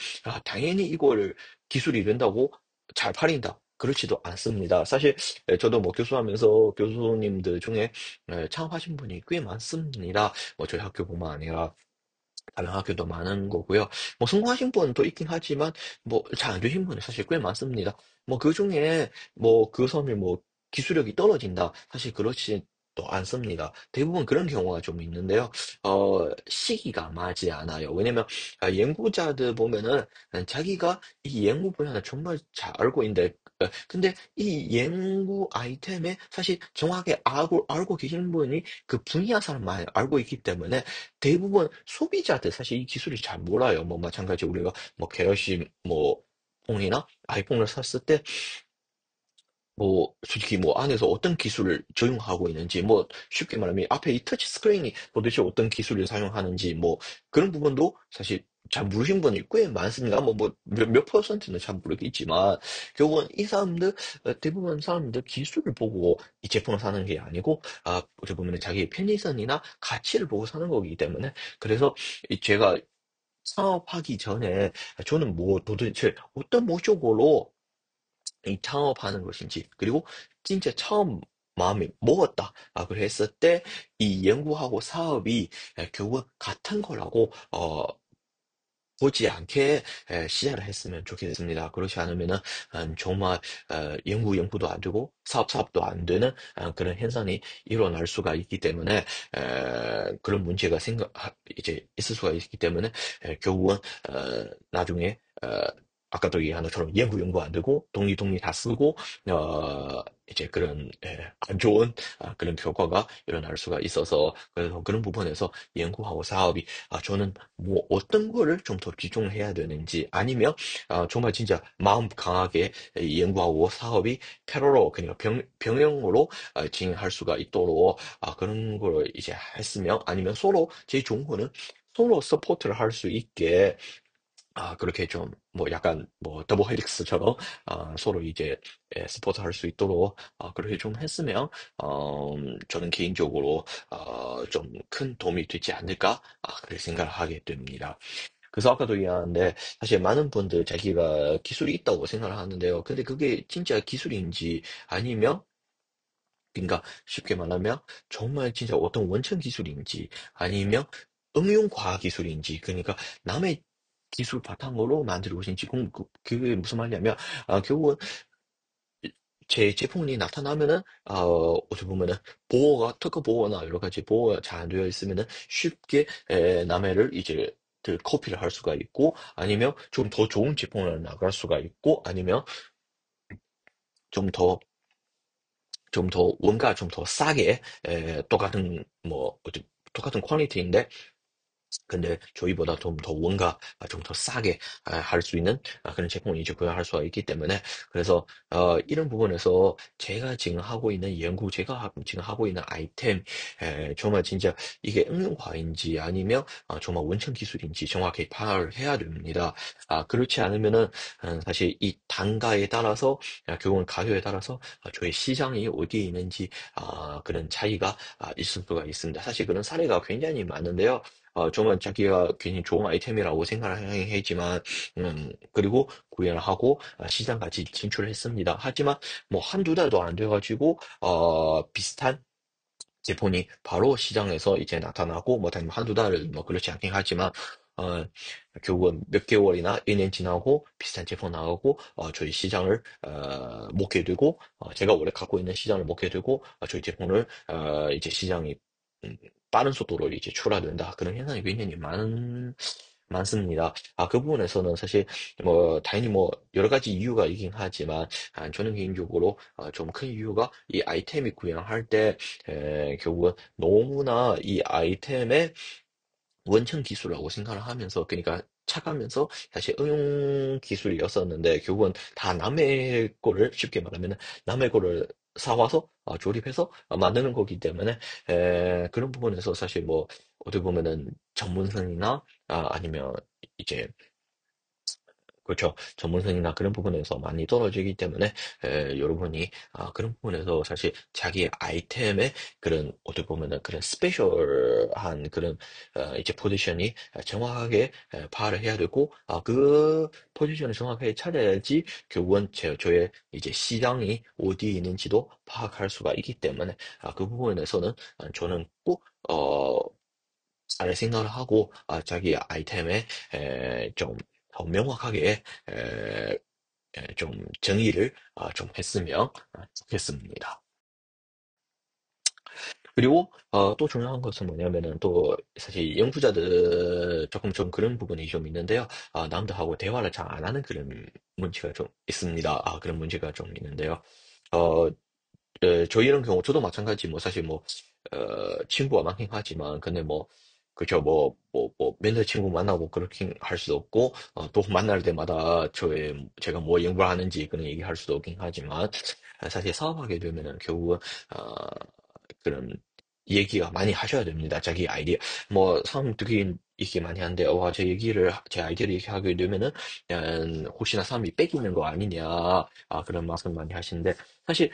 Speaker 1: 당연히 이걸 기술이 된다고 잘 팔린다. 그렇지도 않습니다. 사실 저도 뭐 교수하면서 교수님들 중에 창업하신 분이 꽤 많습니다. 뭐 저희 학교뿐만 아니라 다른 학교도 많은 거고요. 뭐 성공하신 분도 있긴 하지만 뭐 잘 안 되신 분이 사실 꽤 많습니다. 뭐 그중에 뭐 그 섬이 뭐 기술력이 떨어진다. 사실 그렇지 또 않습니다. 대부분 그런 경우가 좀 있는데요. 시기가 맞지 않아요. 왜냐면 연구자들 보면은 자기가 이 연구 분야를 정말 잘 알고 있는데 근데 이 연구 아이템에 사실 정확하게 알고 계신 분이 그 분야 사람만 알고 있기 때문에 대부분 소비자들 사실 이 기술을 잘 몰라요. 뭐 마찬가지 우리가 뭐 갤럭시 뭐 폰이나 아이폰을 샀을 때 뭐 솔직히 뭐 안에서 어떤 기술을 적용하고 있는지 뭐 쉽게 말하면 앞에 이 터치 스크린이 도대체 어떤 기술을 사용하는지 뭐 그런 부분도 사실 잘 모르신 분이 꽤 많습니다. 몇 퍼센트는 잘 모르겠지만 결국은 이 사람들 대부분 사람들 기술을 보고 이 제품을 사는 게 아니고 어떻게 보면 자기의 편의성이나 가치를 보고 사는 거기 때문에 그래서 제가 창업하기 전에 저는 뭐 도대체 어떤 목적으로 이 창업하는 것인지 그리고 진짜 처음 마음이 먹었다. 그랬을 때 이 연구하고 사업이 결국 같은 거라고 보지 않게 시작을 했으면 좋겠습니다. 그렇지 않으면은 정말 연구도 안 되고 사업도 안 되는 그런 현상이 일어날 수가 있기 때문에 그런 문제가 이제 있을 수가 있기 때문에 결국은 나중에 아까도 얘기한 것처럼 연구 안 되고 독리 다 쓰고 이제 그런 안 좋은 그런 결과가 일어날 수가 있어서 그래서 그런 부분에서 연구하고 사업이 저는 뭐 어떤 거를 좀 더 집중해야 되는지 아니면 정말 진짜 마음 강하게 이 연구하고 사업이 패러로 그러니까 병행으로 진행할 수가 있도록 그런 걸 이제 했으면 아니면 서로 제일 좋은 거는 서로 서포트를 할 수 있게 그렇게 좀, 뭐, 약간, 뭐, 더보 헬릭스처럼, 서로 이제, 스포트 할 수 있도록, 그렇게 좀 했으면, 저는 개인적으로, 좀 큰 도움이 되지 않을까, 그렇게 생각을 하게 됩니다. 그래서 아까도 얘기하는데, 사실 많은 분들 자기가 기술이 있다고 생각을 하는데요. 근데 그게 진짜 기술인지, 아니면, 그러니까 쉽게 말하면, 정말 진짜 어떤 원천 기술인지, 아니면 응용 과학 기술인지, 그러니까 남의 기술 바탕으로 만들어 오신 지금 그게 무슨 말이냐면 결국은 제 제품이 나타나면은 어떻게 보면은 보호가 특허 보호나 여러 가지 보호가 잘 되어 있으면은 쉽게 남해를 이제 그 커피를 할 수가 있고 아니면 좀 더 좋은 제품을 나갈 수가 있고 아니면 좀 더 원가 좀 더 싸게 똑같은 뭐 똑같은 퀄리티인데 근데 저희보다 좀 더 원가 좀 더 싸게 할 수 있는 그런 제품을 이제 구현할 수가 있기 때문에 그래서 이런 부분에서 제가 지금 하고 있는 연구, 지금 하고 있는 아이템 정말 진짜 이게 응용과인지 아니면 정말 원천 기술인지 정확히 파악을 해야 됩니다. 그렇지 않으면은 사실 이 단가에 따라서 결국은 가격에 따라서 저희 시장이 어디에 있는지 그런 차이가 있을 수가 있습니다. 사실 그런 사례가 굉장히 많은데요. 정말 자기가 괜히 좋은 아이템이라고 생각을 했지만, 그리고 구현을 하고 시장까지 진출을 했습니다. 하지만 뭐 한두 달도 안 돼가지고, 비슷한 제품이 바로 시장에서 이제 나타나고, 뭐, 단 한두 달은 뭐 그렇지 않긴 하지만, 어, 결국은 몇 개월이나 1년 지나고 비슷한 제품 나오고, 저희 시장을, 먹게 되고, 제가 원래 갖고 있는 시장을 먹게 되고, 저희 제품을, 이제 시장이, 음, 빠른 속도로 이제 출하된다. 그런 현상이 굉장히 많습니다. 그 부분에서는 사실, 뭐, 당연히 뭐, 여러 가지 이유가 있긴 하지만, 저는 개인적으로, 좀 큰 이유가 이 아이템이 구현할 때, 결국은 너무나 이 아이템의 원천 기술이라고 생각을 하면서 그러니까 차가면서 사실 응용 기술이었었는데 결국은 다 남의 거를 쉽게 말하면 남의 거를 사와서 조립해서 만드는 거기 때문에 그런 부분에서 사실 뭐 어떻게 보면은 전문성이나 아니면 이제 그렇죠. 전문성이나 그런 부분에서 많이 떨어지기 때문에 여러분이 그런 부분에서 사실 자기의 아이템의 그런 어떻게 보면은 그런 스페셜한 그런 이제 포지션이 정확하게 파악을 해야 되고 그 포지션을 정확하게 찾아야지 결국은 저의 이제 시장이 어디에 있는지도 파악할 수가 있기 때문에 그 부분에서는 저는 꼭 잘 생각을 하고 자기 아이템에 좀 더 명확하게 좀 정의를 좀 했으면 좋겠습니다. 그리고 또 중요한 것은 뭐냐면은 또 사실 연구자들 조금 좀 그런 부분이 좀 있는데요. 남들하고 대화를 잘 안 하는 그런 문제가 좀 있습니다. 그런 문제가 좀 있는데요. 어, 저희 이런 경우 저도 마찬가지 뭐 사실 뭐 친구가 많긴 하지만 근데 뭐 그죠 뭐 맨날 친구 만나고 그렇게 할 수도 없고 또 만날 때마다 제가 뭐 연구를 하는지 그런 얘기할 수도 없긴 하지만 사실 사업하게 되면은 결국은 어, 그런 얘기가 많이 하셔야 됩니다. 자기 아이디어. 뭐, 사람들이 얘기 많이 하는데, 제 아이디어를 얘기하게 되면은, 혹시나 사람이 뺏기는 거 아니냐, 그런 말씀 많이 하시는데, 사실,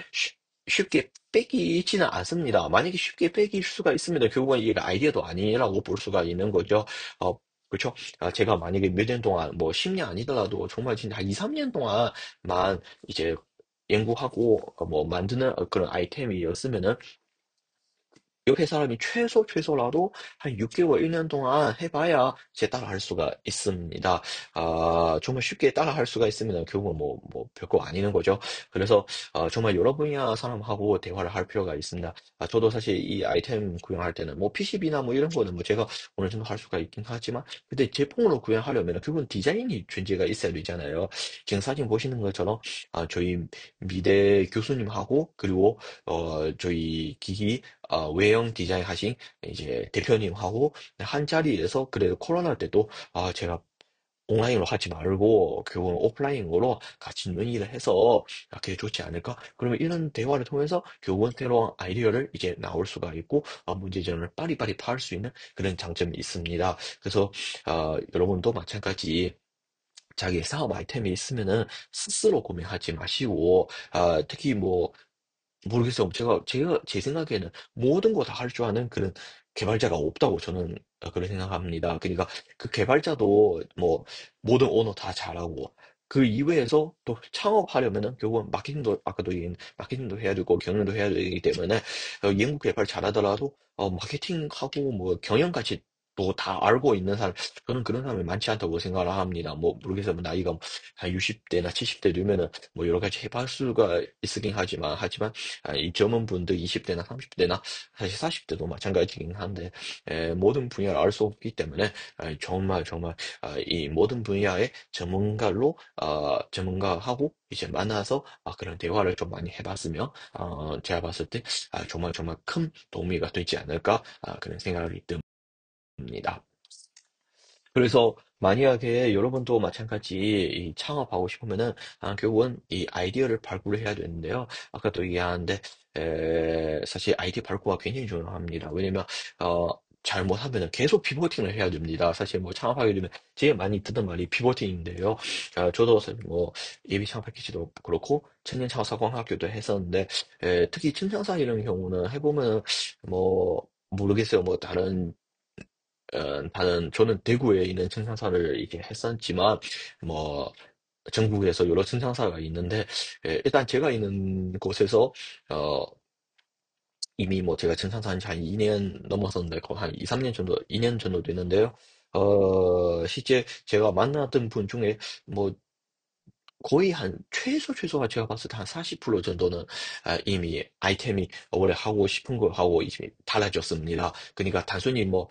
Speaker 1: 쉽게 뺏기지는 않습니다. 만약에 쉽게 뺏길 수가 있으면 결국은 이 아이디어도 아니라고 볼 수가 있는 거죠. 그렇죠? 제가 만약에 몇 년 동안, 뭐 10년 아니더라도 정말 진짜 한 2, 3년 동안만 이제 연구하고 뭐 만드는 그런 아이템이었으면은 옆에 사람이 최소라도 한 6개월, 1년 동안 해봐야 이제 따라할 수가 있습니다. 정말 쉽게 따라할 수가 있으면 결국은 뭐 별거 아니는 거죠. 그래서 정말 여러 분야 사람하고 대화를 할 필요가 있습니다. 저도 사실 이 아이템 구형할 때는 뭐 PCB나 뭐 이런 거는 뭐 제가 어느 정도 할 수가 있긴 하지만, 근데 제품으로 구형하려면 결국은 디자인이 존재가 있어야 되잖아요. 지금 사진 보시는 것처럼 저희 미대 교수님하고, 그리고 저희 기기 외형 디자인 하신 이제 대표님하고 한 자리에서, 그래도 코로나 때도 제가 온라인으로 하지 말고 결국은 오프라인으로 같이 논의를 해서 그게 좋지 않을까? 그러면 이런 대화를 통해서 결국은 새로운 아이디어를 이제 나올 수가 있고, 문제점을 빠리빠리 파할 수 있는 그런 장점이 있습니다. 그래서 여러분도 마찬가지 자기 사업 아이템이 있으면은 스스로 구매하지 마시고, 특히 뭐 모르겠어요. 제가 제 생각에는 모든 거 다 할 줄 아는 그런 개발자가 없다고 저는 그렇게 생각합니다. 그러니까 그 개발자도 뭐 모든 언어 다 잘하고, 그 이외에서 또 창업하려면은 결국은 마케팅도, 아까도 얘기한 마케팅도 해야 되고 경영도 해야 되기 때문에 연구 개발 잘하더라도 마케팅하고 뭐 경영까지 또 다 알고 있는 사람, 저는 그런 사람이 많지 않다고 생각을 합니다. 뭐 모르겠어요. 뭐 나이가 한 60대나 70대 되면은 뭐 여러 가지 해볼 수가 있긴 하지만 이 젊은 분들 20대나 30대나 사실 40대도 마찬가지긴 한데, 모든 분야를 알 수 없기 때문에 정말 이 모든 분야의 전문가하고 이제 만나서 그런 대화를 좀 많이 해봤으면 제가 봤을 때 정말 큰 도움이가 되지 않을까, 그런 생각이 듭니다. 그래서 만약에 여러분도 마찬가지 이 창업하고 싶으면은 결국은 이 아이디어를 발굴을 해야 되는데요. 아까도 얘기하는데 사실 아이디어 발굴가 굉장히 중요합니다. 왜냐면 어, 잘못하면은 계속 피보팅을 해야 됩니다. 사실 뭐 창업하게 되면 제일 많이 듣는 말이 피보팅인데요. 저도 사실 뭐 예비 창업 패키지도 그렇고 청년 창업 사관학교도 했었는데, 특히 청창사 이런 경우는 해보면 뭐 모르겠어요. 뭐 다른 저는 대구에 있는 증상사를 이제 했었지만 뭐 전국에서 여러 증상사가 있는데, 일단 제가 있는 곳에서 어 이미 뭐 제가 증상사 한지 2년 넘었었는데 거의 한 2, 3년 정도, 2년 정도 됐는데요. 실제 제가 만났던 분 중에 뭐 거의 한 최소가 제가 봤을 때 한 40% 정도는 이미 아이템이 원래 하고 싶은 거 하고 이제 달라졌습니다. 그러니까 단순히 뭐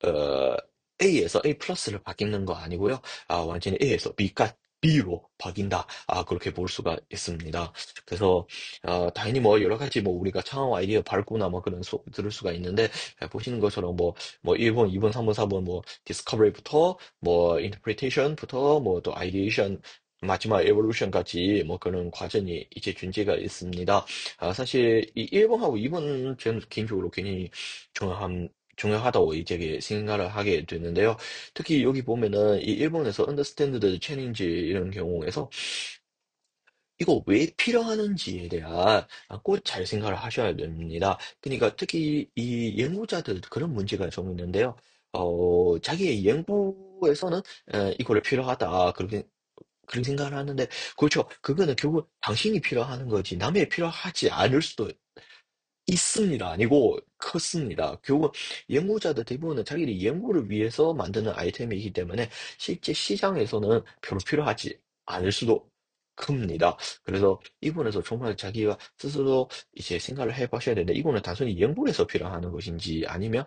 Speaker 1: 어, A에서 A 플러스를 바뀌는 거 아니고요. 완전히 A에서 B로 바뀐다. 그렇게 볼 수가 있습니다. 그래서 당연히 뭐 여러 가지 뭐 우리가 창업 아이디어 밟거나 뭐 그런 들을 수가 있는데, 보시는 것처럼 뭐 1번, 2번, 3번, 4번 뭐 디스커버리부터 뭐 인터프리테이션부터 뭐 또 아이디에이션, 마지막 에볼루션까지 뭐 그런 과정이 이제 존재가 있습니다. 사실 이 1번하고 2번 저는 개인적으로 굉장히 중요하다고 이제 생각을 하게 되는데요. 특히 여기 보면은 이 일본에서 understand the challenge 이런 경우에서 이거 왜 필요하는지에 대한 꼭 잘 생각을 하셔야 됩니다. 그러니까 특히 이 연구자들 그런 문제가 좀 있는데요. 자기의 연구에서는 이거를 필요하다, 그렇게 생각을 하는데, 그렇죠. 그거는 결국 당신이 필요한 거지 남의 필요하지 않을 수도 있습니다. 아니고 컸습니다. 결국 연구자들 대부분은 자기들이 연구를 위해서 만드는 아이템이기 때문에 실제 시장에서는 별로 필요하지 않을 수도 큽니다. 그래서 이분에서 정말 자기가 스스로 이제 생각을 해보셔야 되는데, 이거는 단순히 연구에서 필요한 것인지 아니면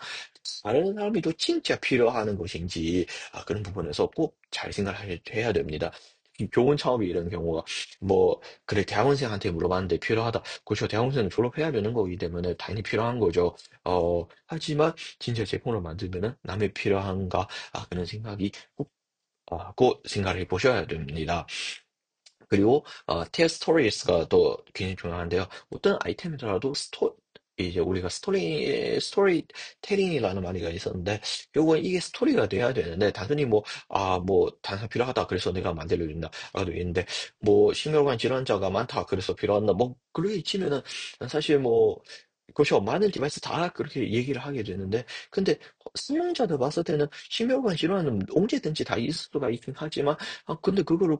Speaker 1: 다른 사람이 또 진짜 필요한 것인지, 그런 부분에서 꼭 잘 생각을 해야 됩니다. 특히 교원 창업이 이런 경우가 뭐 그래 대학원생한테 물어봤는데 필요하다. 그렇죠. 대학원생은 졸업해야 되는 거기 때문에 당연히 필요한 거죠. 하지만 진짜 제품을 만들면은 남의 필요한가? 그런 생각이 꼭 생각을 해 보셔야 됩니다. 그리고 tell stories가 또 굉장히 중요한데요. 어떤 아이템이더라도 이제 우리가 스토리 텔링이라는 말이 있었는데, 결국은 이게 스토리가 돼야 되는데, 단순히 뭐 단서 필요하다 그래서 내가 만들어준다 라도 있는데, 뭐 심혈관 질환자가 많다 그래서 필요하다 뭐 그렇게 치면은 사실 뭐 그렇죠. 많은 디바이스 다 그렇게 얘기를 하게 되는데, 근데 사용자들 봤을 때는 심혈관 질환은 언제든지 다 있을 수가 있긴 하지만, 근데 그거를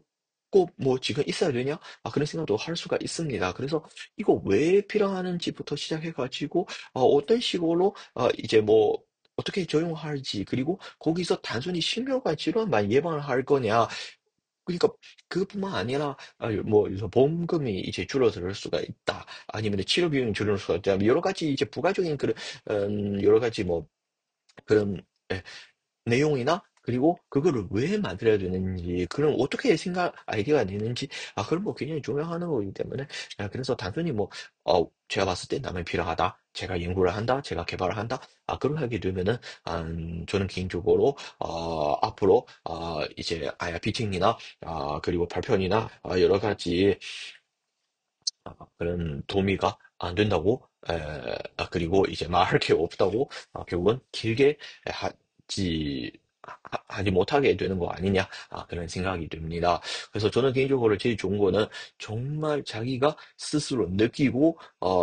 Speaker 1: 꼭 뭐 지금 있어야 되냐? 그런 생각도 할 수가 있습니다. 그래서 이거 왜 필요하는지부터 시작해 가지고 어떤 식으로 이제 뭐 어떻게 적용할지, 그리고 거기서 단순히 심혈관 질환만 예방을 할 거냐. 그러니까 그것뿐만 아니라 뭐 그래서 보험금이 이제 줄어들 수가 있다. 아니면 치료 비용이 줄어들 수가 있다. 여러 가지 이제 부가적인 그런 여러 가지 뭐 그런 예, 내용이나, 그리고 그거를 왜 만들어야 되는지, 그럼 어떻게 생각 아이디어가 되는지, 그런 거 굉장히 중요한 거기 때문에, 그래서 단순히 뭐 제가 봤을 때 남이 필요하다, 제가 연구를 한다, 제가 개발을 한다, 그걸 하게 되면은 저는 개인적으로 앞으로 이제 피칭이나 그리고 발편이나 여러 가지 그런 도움이가 안 된다고, 그리고 이제 말할 게 없다고, 결국은 길게 하지 못하게 되는 거 아니냐, 그런 생각이 듭니다. 그래서 저는 개인적으로 제일 좋은 거는 정말 자기가 스스로 느끼고,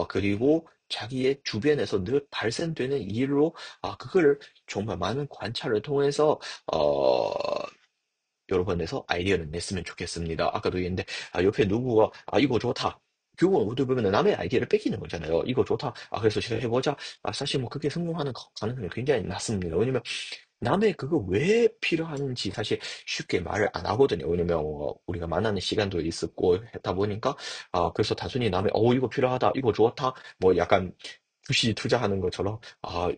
Speaker 1: 그리고 자기의 주변에서 늘 발생되는 일로, 그거를 정말 많은 관찰을 통해서, 어, 여러 번에서 아이디어를 냈으면 좋겠습니다. 아까도 얘기했는데, 옆에 누구가, 이거 좋다. 결국은 어떻게 보면 남의 아이디어를 뺏기는 거잖아요. 이거 좋다. 그래서 제가 해보자. 사실 뭐 그게 성공하는 가능성이 굉장히 낮습니다. 왜냐면 남의 그거 왜 필요한지 사실 쉽게 말을 안 하거든요. 왜냐면 우리가 만나는 시간도 있었고 했다 보니까, 그래서 단순히 남의 이거 필요하다, 이거 좋다, 뭐 약간 주식 투자하는 것처럼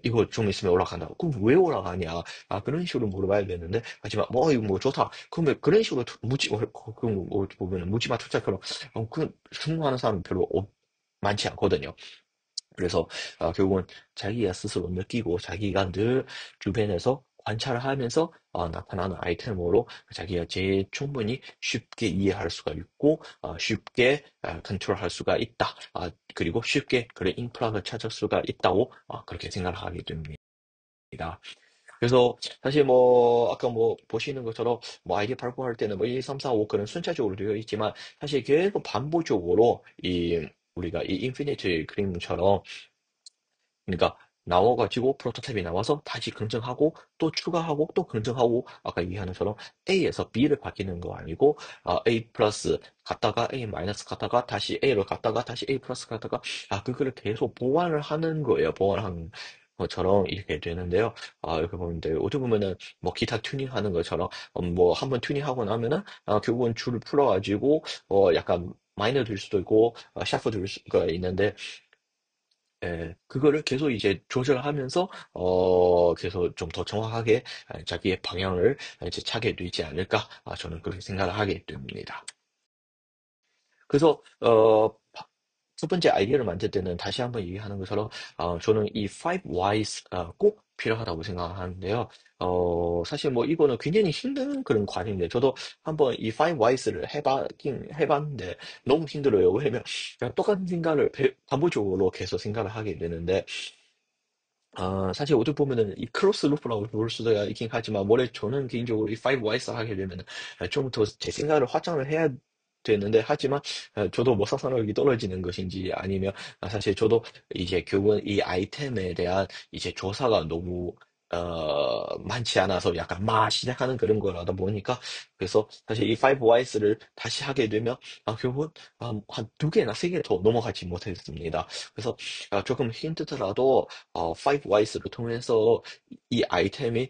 Speaker 1: 이거 좀 있으면 올라간다. 그럼 왜 올라가냐? 그런 식으로 물어봐야 되는데, 하지만 뭐 이거 뭐 좋다. 그러면 그런 식으로 그럼 뭐 보면 묻지마 투자처럼 그 성공하는 사람 별로 많지 않거든요. 그래서 결국은 자기가 스스로 느끼고 자기가 늘 주변에서 관찰을 하면서 나타나는 아이템으로 자기가 제일 충분히 쉽게 이해할 수가 있고, 쉽게 컨트롤할 수가 있다. 그리고 쉽게 그런 인프라를 찾을 수가 있다고 그렇게 생각을 하게 됩니다. 그래서 사실 뭐 아까 뭐 보시는 것처럼 뭐 아이디 발표할 때는 뭐 1, 2, 3, 4, 5 그런 순차적으로 되어 있지만, 사실 계속 반복적으로 우리가 이 인피니트 그림처럼, 그러니까 나와가지고 프로토타입이 나와서 다시 긍정하고 또 추가하고 또 긍정하고, 아까 얘기하는 것처럼 A에서 B를 바뀌는 거 아니고 A 플러스 갔다가 A 마이너스 갔다가 다시 A로 갔다가 다시 A 플러스 갔다가 그거를 계속 보완을 하는 거예요. 보완하는 것처럼 이렇게 되는데요. 이렇게 보면 돼요. 어떻게 보면은 뭐 기타 튜닝하는 것처럼 뭐 한번 튜닝하고 나면은 결국은 줄을 풀어가지고 약간 마이너 될 수도 있고 샤프 될 수가 있는데, 그거를 계속 이제 조절하면서, 계속 좀 더 정확하게 자기의 방향을 이제 차게 되지 않을까, 저는 그렇게 생각을 하게 됩니다. 그래서, 첫 번째 아이디어를 만들 때는 다시 한번 얘기하는 것처럼, 저는 이 Five Whys 꼭 필요하다고 생각하는데요. 사실 뭐 이거는 굉장히 힘든 그런 과정인데, 저도 한번 이 Five Whys를 해봤는데 너무 힘들어요. 왜냐면 그냥 똑같은 생각을 반복적으로 계속 생각을 하게 되는데, 사실 어떻게 보면은 이 크로스 루프라고 볼 수도 있긴 하지만, 원래 저는 개인적으로 이 5Ys 하게 되면은 좀 더 제 생각을 확장을 해야 되는데, 하지만 저도 뭐 사사력이 떨어지는 것인지, 아니면 사실 저도 이제 결국은 이 아이템에 대한 이제 조사가 너무 많지 않아서 약간 막 시작하는 그런 거라다 보니까, 그래서 사실 이 5Ys를 다시 하게 되면 결국은 한 두 개나 세 개 더 넘어가지 못했습니다. 그래서 조금 힘들더라도 5Ys를 통해서 이 아이템이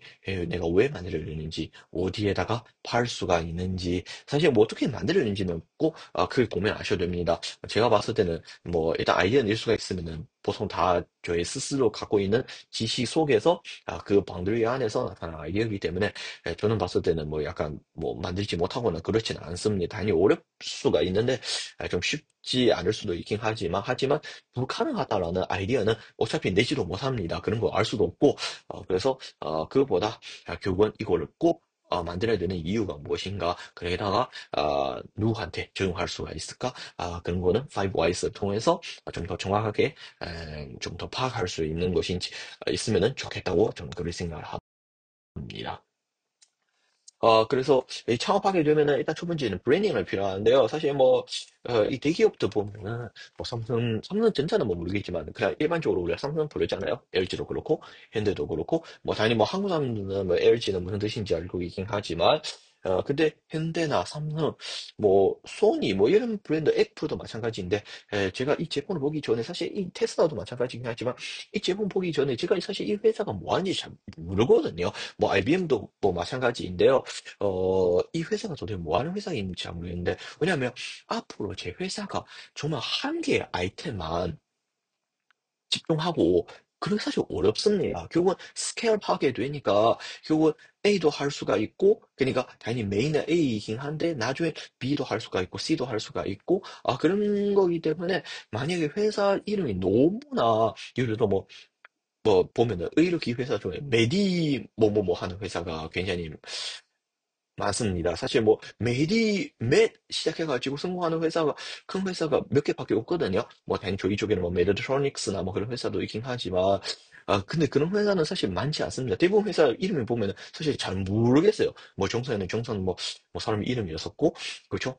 Speaker 1: 내가 왜 만들어졌는지, 어디에다가 팔 수가 있는지, 사실 뭐 어떻게 만들어졌는지는 꼭 그걸 보면 아셔야 됩니다. 제가 봤을 때는 뭐 일단 아이디어 낼 수가 있으면은 보통 다 저희 스스로 갖고 있는 지식 속에서 그 방들리 안에서 나타난 아이디어이기 때문에, 저는 봤을 때는 뭐 약간 뭐 만들지 못하거나 그렇지는 않습니다. 당연히 어렵을 수가 있는데 좀 쉽지 않을 수도 있긴 하지만 불가능하다라는 아이디어는 어차피 내지도 못합니다. 그런 거 알 수도 없고, 그래서 그거보다 결국은 이거를 꼭 만들어야 되는 이유가 무엇인가, 거기다가 누구한테 적용할 수가 있을까, 그런 거는 5Ys를 통해서 좀 더 정확하게 좀 더 파악할 수 있는 것인지 있으면은 좋겠다고 저는 그렇게 생각을 합니다. 그래서 이 창업하게 되면은 일단 첫 번째는 브랜딩을 필요한데요. 사실 뭐, 이 대기업도 보면은, 뭐 삼성전자는 뭐 모르겠지만, 그냥 일반적으로 우리가 삼성 부르잖아요. LG도 그렇고, 현대도 그렇고, 뭐 당연히 뭐 한국 사람들은 뭐 LG는 무슨 뜻인지 알고 있긴 하지만, 근데 현대나 삼성, 뭐 소니, 뭐 이런 브랜드, 애플도 마찬가지인데, 제가 이 제품을 보기 전에 사실 이 테슬라도 마찬가지긴 하지만 이 제품 보기 전에 제가 사실 이 회사가 뭐 하는지 잘 모르거든요. 뭐 IBM도 뭐 마찬가지인데요. 이 회사가 도대체 뭐 하는 회사인지 잘 모르겠는데, 왜냐하면 앞으로 제 회사가 정말 한 개의 아이템만 집중하고 그게 사실 어렵습니다. 결국은 스케일하게 되니까 결국은 A도 할 수가 있고 그러니까 당연히 메인은 A이긴 한데 나중에 B도 할 수가 있고 C도 할 수가 있고 그런 거기 때문에 만약에 회사 이름이 너무나 예를 들어 뭐 보면은 의료기 회사 중에 메디 뭐뭐뭐 하는 회사가 굉장히 많습니다. 사실 뭐 맷 시작해가지고 성공하는 회사가 큰 회사가 몇 개밖에 없거든요. 뭐 당연히 저희 쪽에는 뭐 메드트로닉스나 뭐 그런 회사도 있긴 하지만 근데 그런 회사는 사실 많지 않습니다. 대부분 회사 이름을 보면은 사실 잘 모르겠어요. 뭐 정사에는 정사는 뭐 사람 이름이었었고 그렇죠?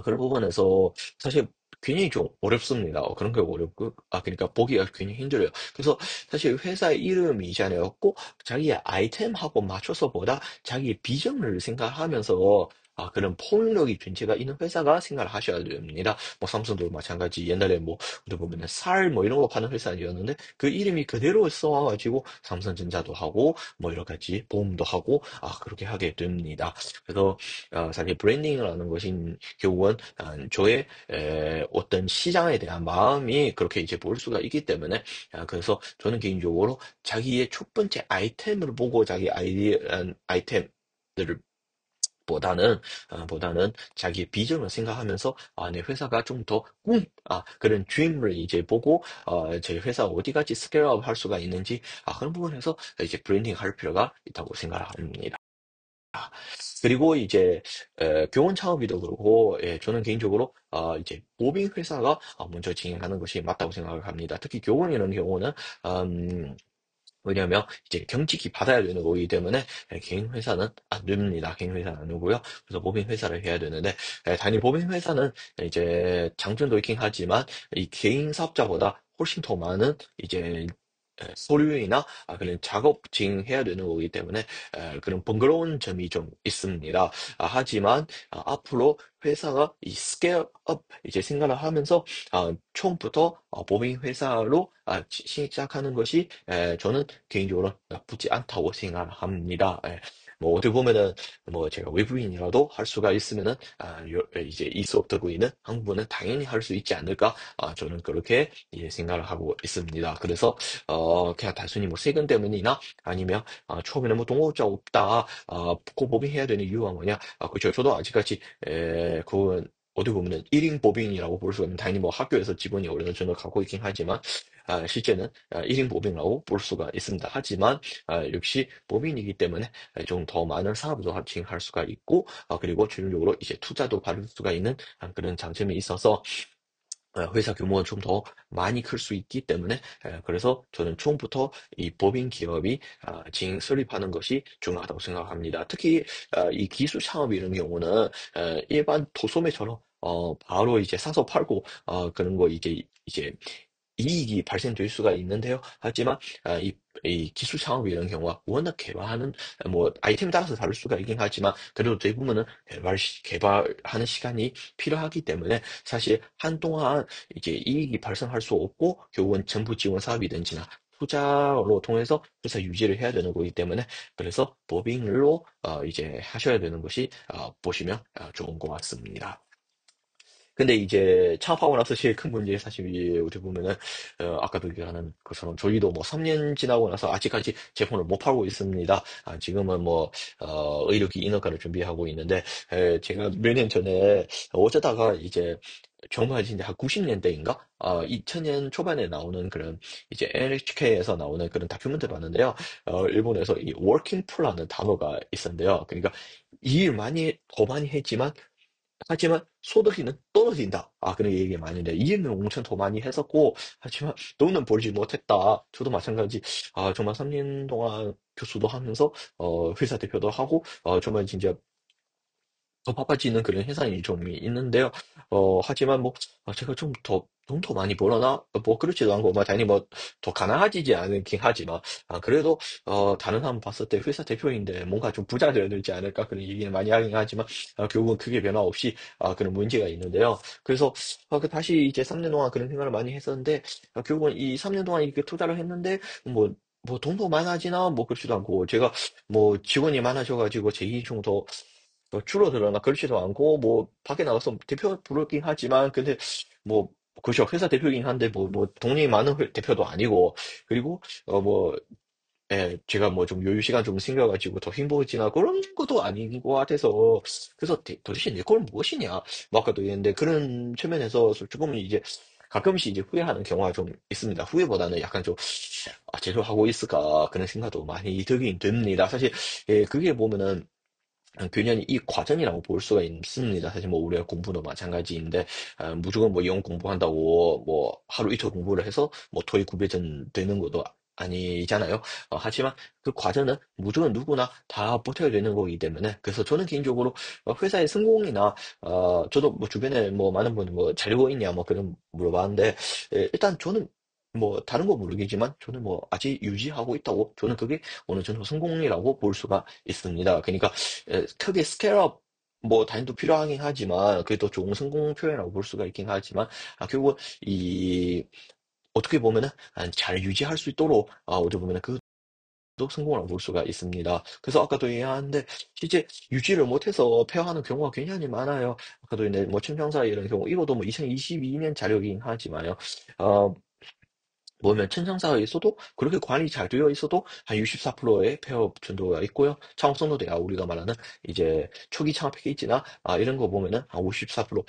Speaker 1: 그런 부분에서 사실 굉장히 좀 어렵습니다. 그런 게 어렵고, 그러니까 보기가 굉장히 힘들어요. 그래서 사실 회사 이름이잖아요. 꼭 자기의 아이템하고 맞춰서보다 자기 비전을 생각하면서 그런 폭력이 존재가 있는 회사가 생각을 하셔야 됩니다. 뭐 삼성도 마찬가지 옛날에 뭐 어떻게 보면은 살 뭐 이런 거 파는 회사였는데 그 이름이 그대로 써와가지고 삼성전자도 하고 뭐 여러 가지 보험도 하고 그렇게 하게 됩니다. 그래서 사실 브랜딩이라는 것이 결국은 저의 어떤 시장에 대한 마음이 그렇게 이제 볼 수가 있기 때문에 그래서 저는 개인적으로 자기의 첫 번째 아이템을 보고 자기 아이템들을 보다는 자기 비전을 생각하면서 내 회사가 좀 더 그런 dream을 이제 보고 제 회사 어디까지 스케일업 할 수가 있는지 그런 부분에서 이제 브랜딩 할 필요가 있다고 생각합니다. 그리고 이제 교원 창업이도 그렇고 저는 개인적으로 이제 모빙 회사가 먼저 진행하는 것이 맞다고 생각을 합니다. 특히 교원이라는 경우는 음, 왜냐하면 이제 경직이 받아야 되는 거기 때문에 개인 회사는 안 됩니다. 개인 회사는 안 되고요. 그래서 모빙 회사를 해야 되는데 단위 모빙 회사는 이제 장점도 있긴 하지만 이 개인 사업자보다 훨씬 더 많은 이제 서류이나 그런 작업 진행해야 되는 거기 때문에 그런 번거로운 점이 좀 있습니다. 하지만 앞으로 회사가 이 스케일업 이제 생각을 하면서 처음부터 모빙 회사로 시작하는 것이 저는 개인적으로 나쁘지 않다고 생각합니다. 뭐 어떻게 보면은 뭐 제가 외부인이라도 할 수가 있으면은 이제 이 수업 듣고 있는 한국분은 당연히 할 수 있지 않을까 저는 그렇게 이제 생각을 하고 있습니다. 그래서 그냥 단순히 뭐 세금 때문이나 아니면 처음에는 뭐 동업자 없다 꼭 모빙해야 되는 이유가 뭐냐 그렇죠. 저도 아직까지 그건 어떻게 보면은 1인 법인이라고 볼 수가 있는 당연히 뭐 학교에서 직원이 어느 정도 갖고 있긴 하지만 실제는 1인 법인이라고 볼 수가 있습니다. 하지만 역시 법인이기 때문에 좀 더 많은 사업도 진행할 수가 있고 그리고 최종적으로 이제 투자도 받을 수가 있는 그런 장점이 있어서 회사 규모가 좀 더 많이 클 수 있기 때문에 그래서 저는 처음부터 이 법인 기업이 설립하는 것이 중요하다고 생각합니다. 특히 이 기술 창업 이런 경우는 일반 도소매처럼 바로 이제 사서 팔고 그런 거 이제 이익이 발생될 수가 있는데요. 하지만 이 기술 창업 이런 경우가 워낙 개발하는 뭐 아이템에 따라서 다를 수가 있긴 하지만 그래도 대부분은 개발하는 시간이 필요하기 때문에 사실 한동안 이제 이익이 발생할 수 없고 결국은 정부 지원 사업이든지나 투자로 통해서 회사 유지를 해야 되는 거기 때문에 그래서 법인으로 이제 하셔야 되는 것이 보시면 좋은 것 같습니다. 근데 이제 창업하고 나서 제일 큰 문제 사실 어떻게 보면은 아까도 얘기하는 것처럼 저희도 뭐 3년 지나고 나서 아직까지 제품을 못 팔고 있습니다. 지금은 뭐 의료기 인허가를 준비하고 있는데 제가 몇 년 전에 어쩌다가 이제 정말 진짜 한 90년대인가? 2000년 초반에 나오는 그런 이제 NHK에서 나오는 그런 다큐멘터리 봤는데요. 일본에서 이 워킹 풀라는 단어가 있었는데요. 그러니까 일 더 많이 했지만 하지만 소득이는 떨어진다. 그런 얘기 많이 해요. 이해는 엄청 더 많이 했었고, 하지만 돈은 벌지 못했다. 저도 마찬가지. 정말 3년 동안 교수도 하면서, 회사 대표도 하고, 정말 진짜 더 바빠지는 그런 현상이 좀 있는데요. 하지만 뭐, 제가 좀 더 돈도 많이 벌어나? 뭐 그렇지도 않고 뭐 당연히 뭐 더 가난하지지 않긴 하지만 그래도 다른 사람 봤을 때 회사 대표인데 뭔가 좀 부자 되어야 되지 않을까 그런 얘기는 많이 하긴 하지만 결국은 크게 변화 없이 그런 문제가 있는데요. 그래서 다시 이제 3년 동안 그런 생각을 많이 했었는데 결국은 이 3년 동안 이렇게 투자를 했는데 뭐 돈도 많아지나 뭐 그렇지도 않고 제가 뭐 직원이 많아져가지고 제 이익 좀더 줄어들거나 그렇지도 않고 뭐 밖에 나가서 대표 부르긴 하지만 근데 뭐 그렇죠. 회사 대표이긴 한데 뭐 돈이 많은 대표도 아니고 그리고 뭐 예, 제가 뭐 좀 여유 시간 좀 생겨가지고 더 행복해지나 그런 것도 아닌 것 같아서 그래서 도대체 내 걸 무엇이냐 뭐 아까도 얘기했는데 그런 측면에서 조금 이제 가끔씩 이제 후회하는 경우가 좀 있습니다. 후회보다는 약간 좀 제대로 하고 있을까 그런 생각도 많이 들긴 됩니다. 사실 예, 그게 보면은 교년이 이 과정이라고 볼 수가 있습니다. 사실 뭐 우리가 공부도 마찬가지인데 무조건 뭐 영어 공부한다고 뭐 하루 이틀 공부를 해서 뭐 토익 구배전 되는 것도 아니잖아요. 하지만 그 과정은 무조건 누구나 다 버텨야 되는 거기 때문에 그래서 저는 개인적으로 회사의 성공이나 저도 뭐 주변에 뭐 많은 분이 뭐 잘하고 있냐 뭐 그런 물어봤는데 일단 저는 뭐 다른 거 모르겠지만 저는 뭐 아직 유지하고 있다고 저는 그게 어느 정도 성공이라고 볼 수가 있습니다. 그러니까 크게 스케일업 뭐 단위도 필요하긴 하지만 그게 더 좋은 성공 표현이라고 볼 수가 있긴 하지만 결국 이 어떻게 보면은 잘 유지할 수 있도록 어떻게 보면은 그것도 성공을 볼 수가 있습니다. 그래서 아까도 얘기하는데 실제 유지를 못해서 폐업하는 경우가 굉장히 많아요. 아까도 이제 뭐 천정사 이런 경우 이것도 뭐 2022년 자료이긴 하지만요. 어, 보면 천상사에서도 그렇게 관리 잘 되어 있어도 한 64%의 폐업 정도가 있고요. 창업 선도대가 우리가 말하는 이제 초기 창업 패키지나 이런 거 보면은 한 54%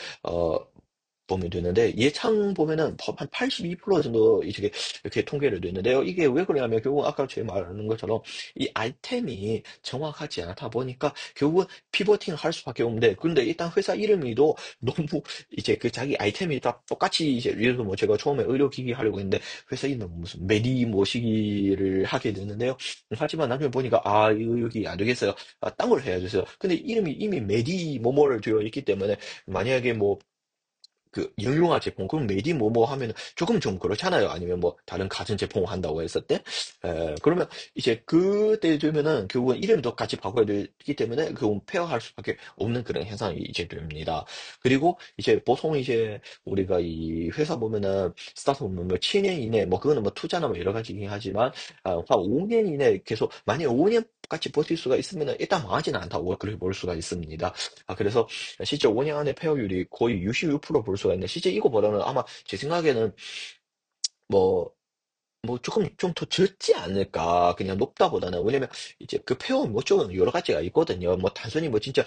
Speaker 1: 보면 되는데 예창 보면은 한 82% 정도 이렇게 통계를 냈는데요. 이게 왜 그러냐면 결국 아까 제가 말하는 것처럼 이 아이템이 정확하지 않다 보니까 결국은 피보팅 할 수밖에 없는데 근데 일단 회사 이름이도 너무 이제 그 자기 아이템이 다 똑같이 이제 예를 들어 뭐 제가 처음에 의료기기 하려고 했는데 회사 이름 무슨 메디 모시기를 하게 됐는데요. 하지만 나중에 보니까 이거 여기 안 되겠어요. 딴 걸 해야 돼서 근데 이름이 이미 메디 뭐뭐를 되어 있기 때문에 만약에 뭐 그 영유아 제품 그럼 메디 뭐뭐 하면 조금 좀 그렇잖아요. 아니면 뭐 다른 가전 제품 한다고 했을 때 그러면 이제 그때 되면은 결국은 이름도 같이 바꿔야 되기 때문에 그건 폐허할 수밖에 없는 그런 현상이 이제 됩니다. 그리고 이제 보통 이제 우리가 이 회사 보면은 스타트업 보면 뭐 7년 이내 뭐 그거는 뭐 투자나 뭐 여러 가지긴 하지만 한 5년 이내 계속 만약에 5년 같이 버틸 수가 있으면은 일단 망하지는 않다고 그렇게 볼 수가 있습니다. 그래서 실제 5년 안에 폐업률이 거의 66%볼 수가 있는데 실제 이거보다는 아마 제 생각에는 뭐 조금 좀 더 적지 않을까 그냥 높다보다는 왜냐면 이제 그 폐업 뭐 쪽은 여러 가지가 있거든요. 뭐 단순히 뭐 진짜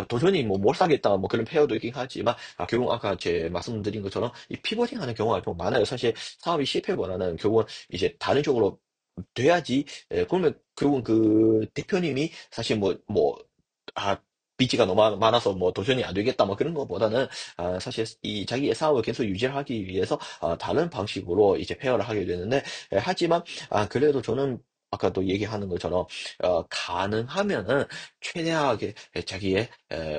Speaker 1: 도전히 뭐 못 사겠다 뭐 그런 폐업도 있긴 하지만 결국 아까 제 말씀드린 것처럼 이 피보팅 하는 경우가 좀 많아요. 사실 사업이 실패보다는 결국은 이제 다른 쪽으로 돼야지 그러면 결국은 그 대표님이 사실 아, 빚지가 너무 많아서 뭐 도전이 안 되겠다 뭐 그런 것보다는 사실 이 자기의 사업을 계속 유지하기 위해서 다른 방식으로 이제 페어를 하게 되는데 하지만 그래도 저는 아까도 얘기하는 것처럼 가능하면은 최대하게 자기의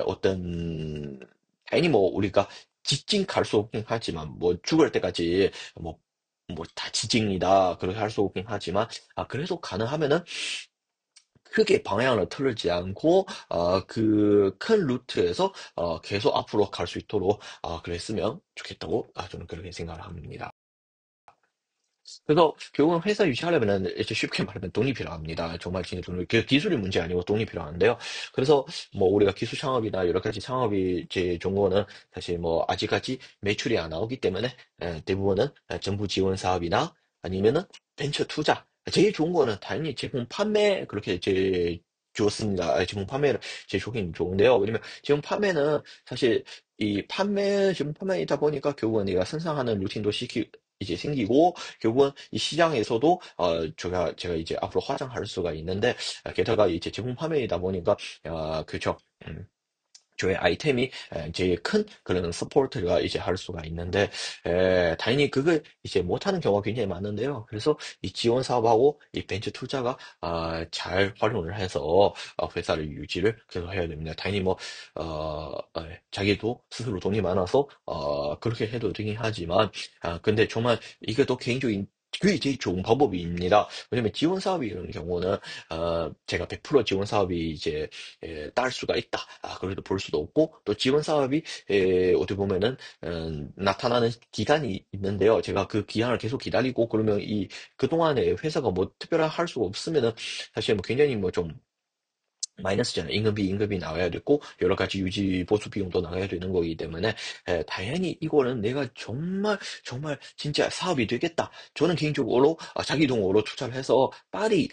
Speaker 1: 어떤 당연히 뭐 우리가 직진 갈 수 없긴 하지만 뭐 죽을 때까지 뭐 다 지징이다 그렇게 할 수 없긴 하지만 그래도 가능하면은 크게 방향을 틀지 않고 그 큰 루트에서 계속 앞으로 갈 수 있도록 그랬으면 좋겠다고 저는 그렇게 생각을 합니다. 그래서 결국은 회사 유지하려면은 이제 쉽게 말하면 돈이 필요합니다. 정말 진짜 돈이 그 기술이 문제 아니고 돈이 필요한데요. 그래서 뭐 우리가 기술 창업이나 여러 가지 창업이 제 좋은 거는 사실 뭐 아직까지 매출이 안 나오기 때문에 대부분은 정부 지원 사업이나 아니면은 벤처 투자. 제일 좋은 거는 당연히 제품 판매 그렇게 제 좋습니다. 제품 판매를 제일 좋긴 좋은데요. 왜냐면 제품 판매는 사실 제품 판매이다 보니까 결국은 내가 생산하는 루틴도 이제 생기고 결국은 이 시장에서도 제가 이제 앞으로 확장할 수가 있는데 게다가 이제 제품 판매이다 보니까 그죠. 음, 저의 아이템이 제일 큰 그런 서포트가 이제 할 수가 있는데, 당연히 그걸 이제 못하는 경우가 굉장히 많은데요. 그래서 이 지원 사업하고 이 벤처 투자가 잘 활용을 해서 회사를 유지를 계속 해야 됩니다. 당연히 뭐 자기도 스스로 돈이 많아서 그렇게 해도 되긴 하지만, 근데 정말 이게 또 개인적인 그게 제일 좋은 방법입니다. 왜냐면 지원 사업이 이런 경우는 제가 100% 지원 사업이 이제 딸 수가 있다. 그래도 볼 수도 없고, 또 지원 사업이 어떻게 보면은 나타나는 기간이 있는데요. 제가 그 기간을 계속 기다리고 그러면 이 그동안에 회사가 뭐 특별한 할 수가 없으면은 사실 뭐 굉장히 뭐 좀 마이너스잖아요. 임금이 나와야 되고 여러 가지 유지 보수 비용도 나가야 되는 거기 때문에 당연히 이거는 내가 정말 정말 진짜 사업이 되겠다. 저는 개인적으로 자기 돈으로 투자를 해서 빨리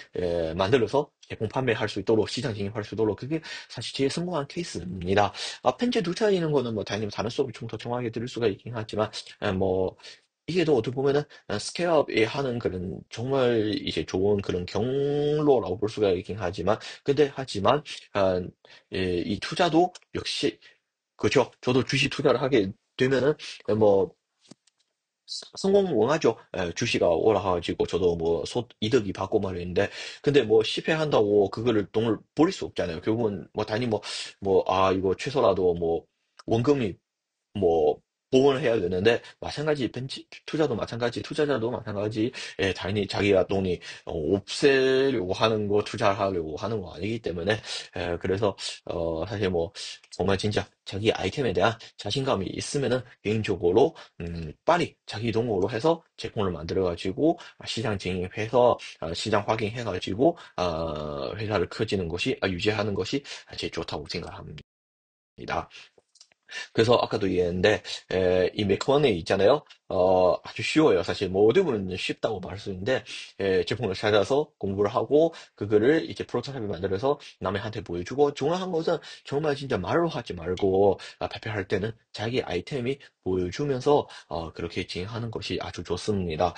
Speaker 1: 만들어서 제품 판매할 수 있도록 시장 진입할 수 있도록 그게 사실 제일 성공한 케이스입니다. 펜체 투자하는 거는 뭐 당연히 다른 수업을 좀 더 정확하게 들을 수가 있긴 하지만 뭐 이게 또 어떻게 보면은 스케일업에 하는 그런 정말 이제 좋은 그런 경로라고 볼 수가 있긴 하지만 아, 이 투자도 역시 그죠. 저도 주식 투자를 하게 되면은 뭐 성공하죠. 주식이 올라가지고 저도 뭐 이득이 받고 말했는데 근데 뭐 실패한다고 그거를 돈을 버릴 수 없잖아요. 결국은 뭐 단위 이거 최소라도 뭐 원금이 뭐 보험을 해야 되는데 마찬가지 벤치 투자도 마찬가지 투자자도 마찬가지 당연히 자기가 돈이 없애려고 하는 거 투자하려고 하는 거 아니기 때문에 그래서 사실 뭐 정말 진짜 자기 아이템에 대한 자신감이 있으면은 개인적으로 빨리 자기 동으로 해서 제품을 만들어 가지고 시장 진입해서 시장 확인해 가지고 회사를 커지는 것이 유지하는 것이 제일 좋다고 생각합니다. 그래서 아까도 얘기했는데 이 매커먼에 있잖아요. 아주 쉬워요. 사실 모든 분은 쉽다고 말할 수 있는데 제품을 찾아서 공부를 하고 그거를 이제 프로토타입을 만들어서 남한테 보여주고 중요한 것은 정말 진짜 말로 하지 말고 발표할 때는 자기 아이템이 보여주면서 그렇게 진행하는 것이 아주 좋습니다.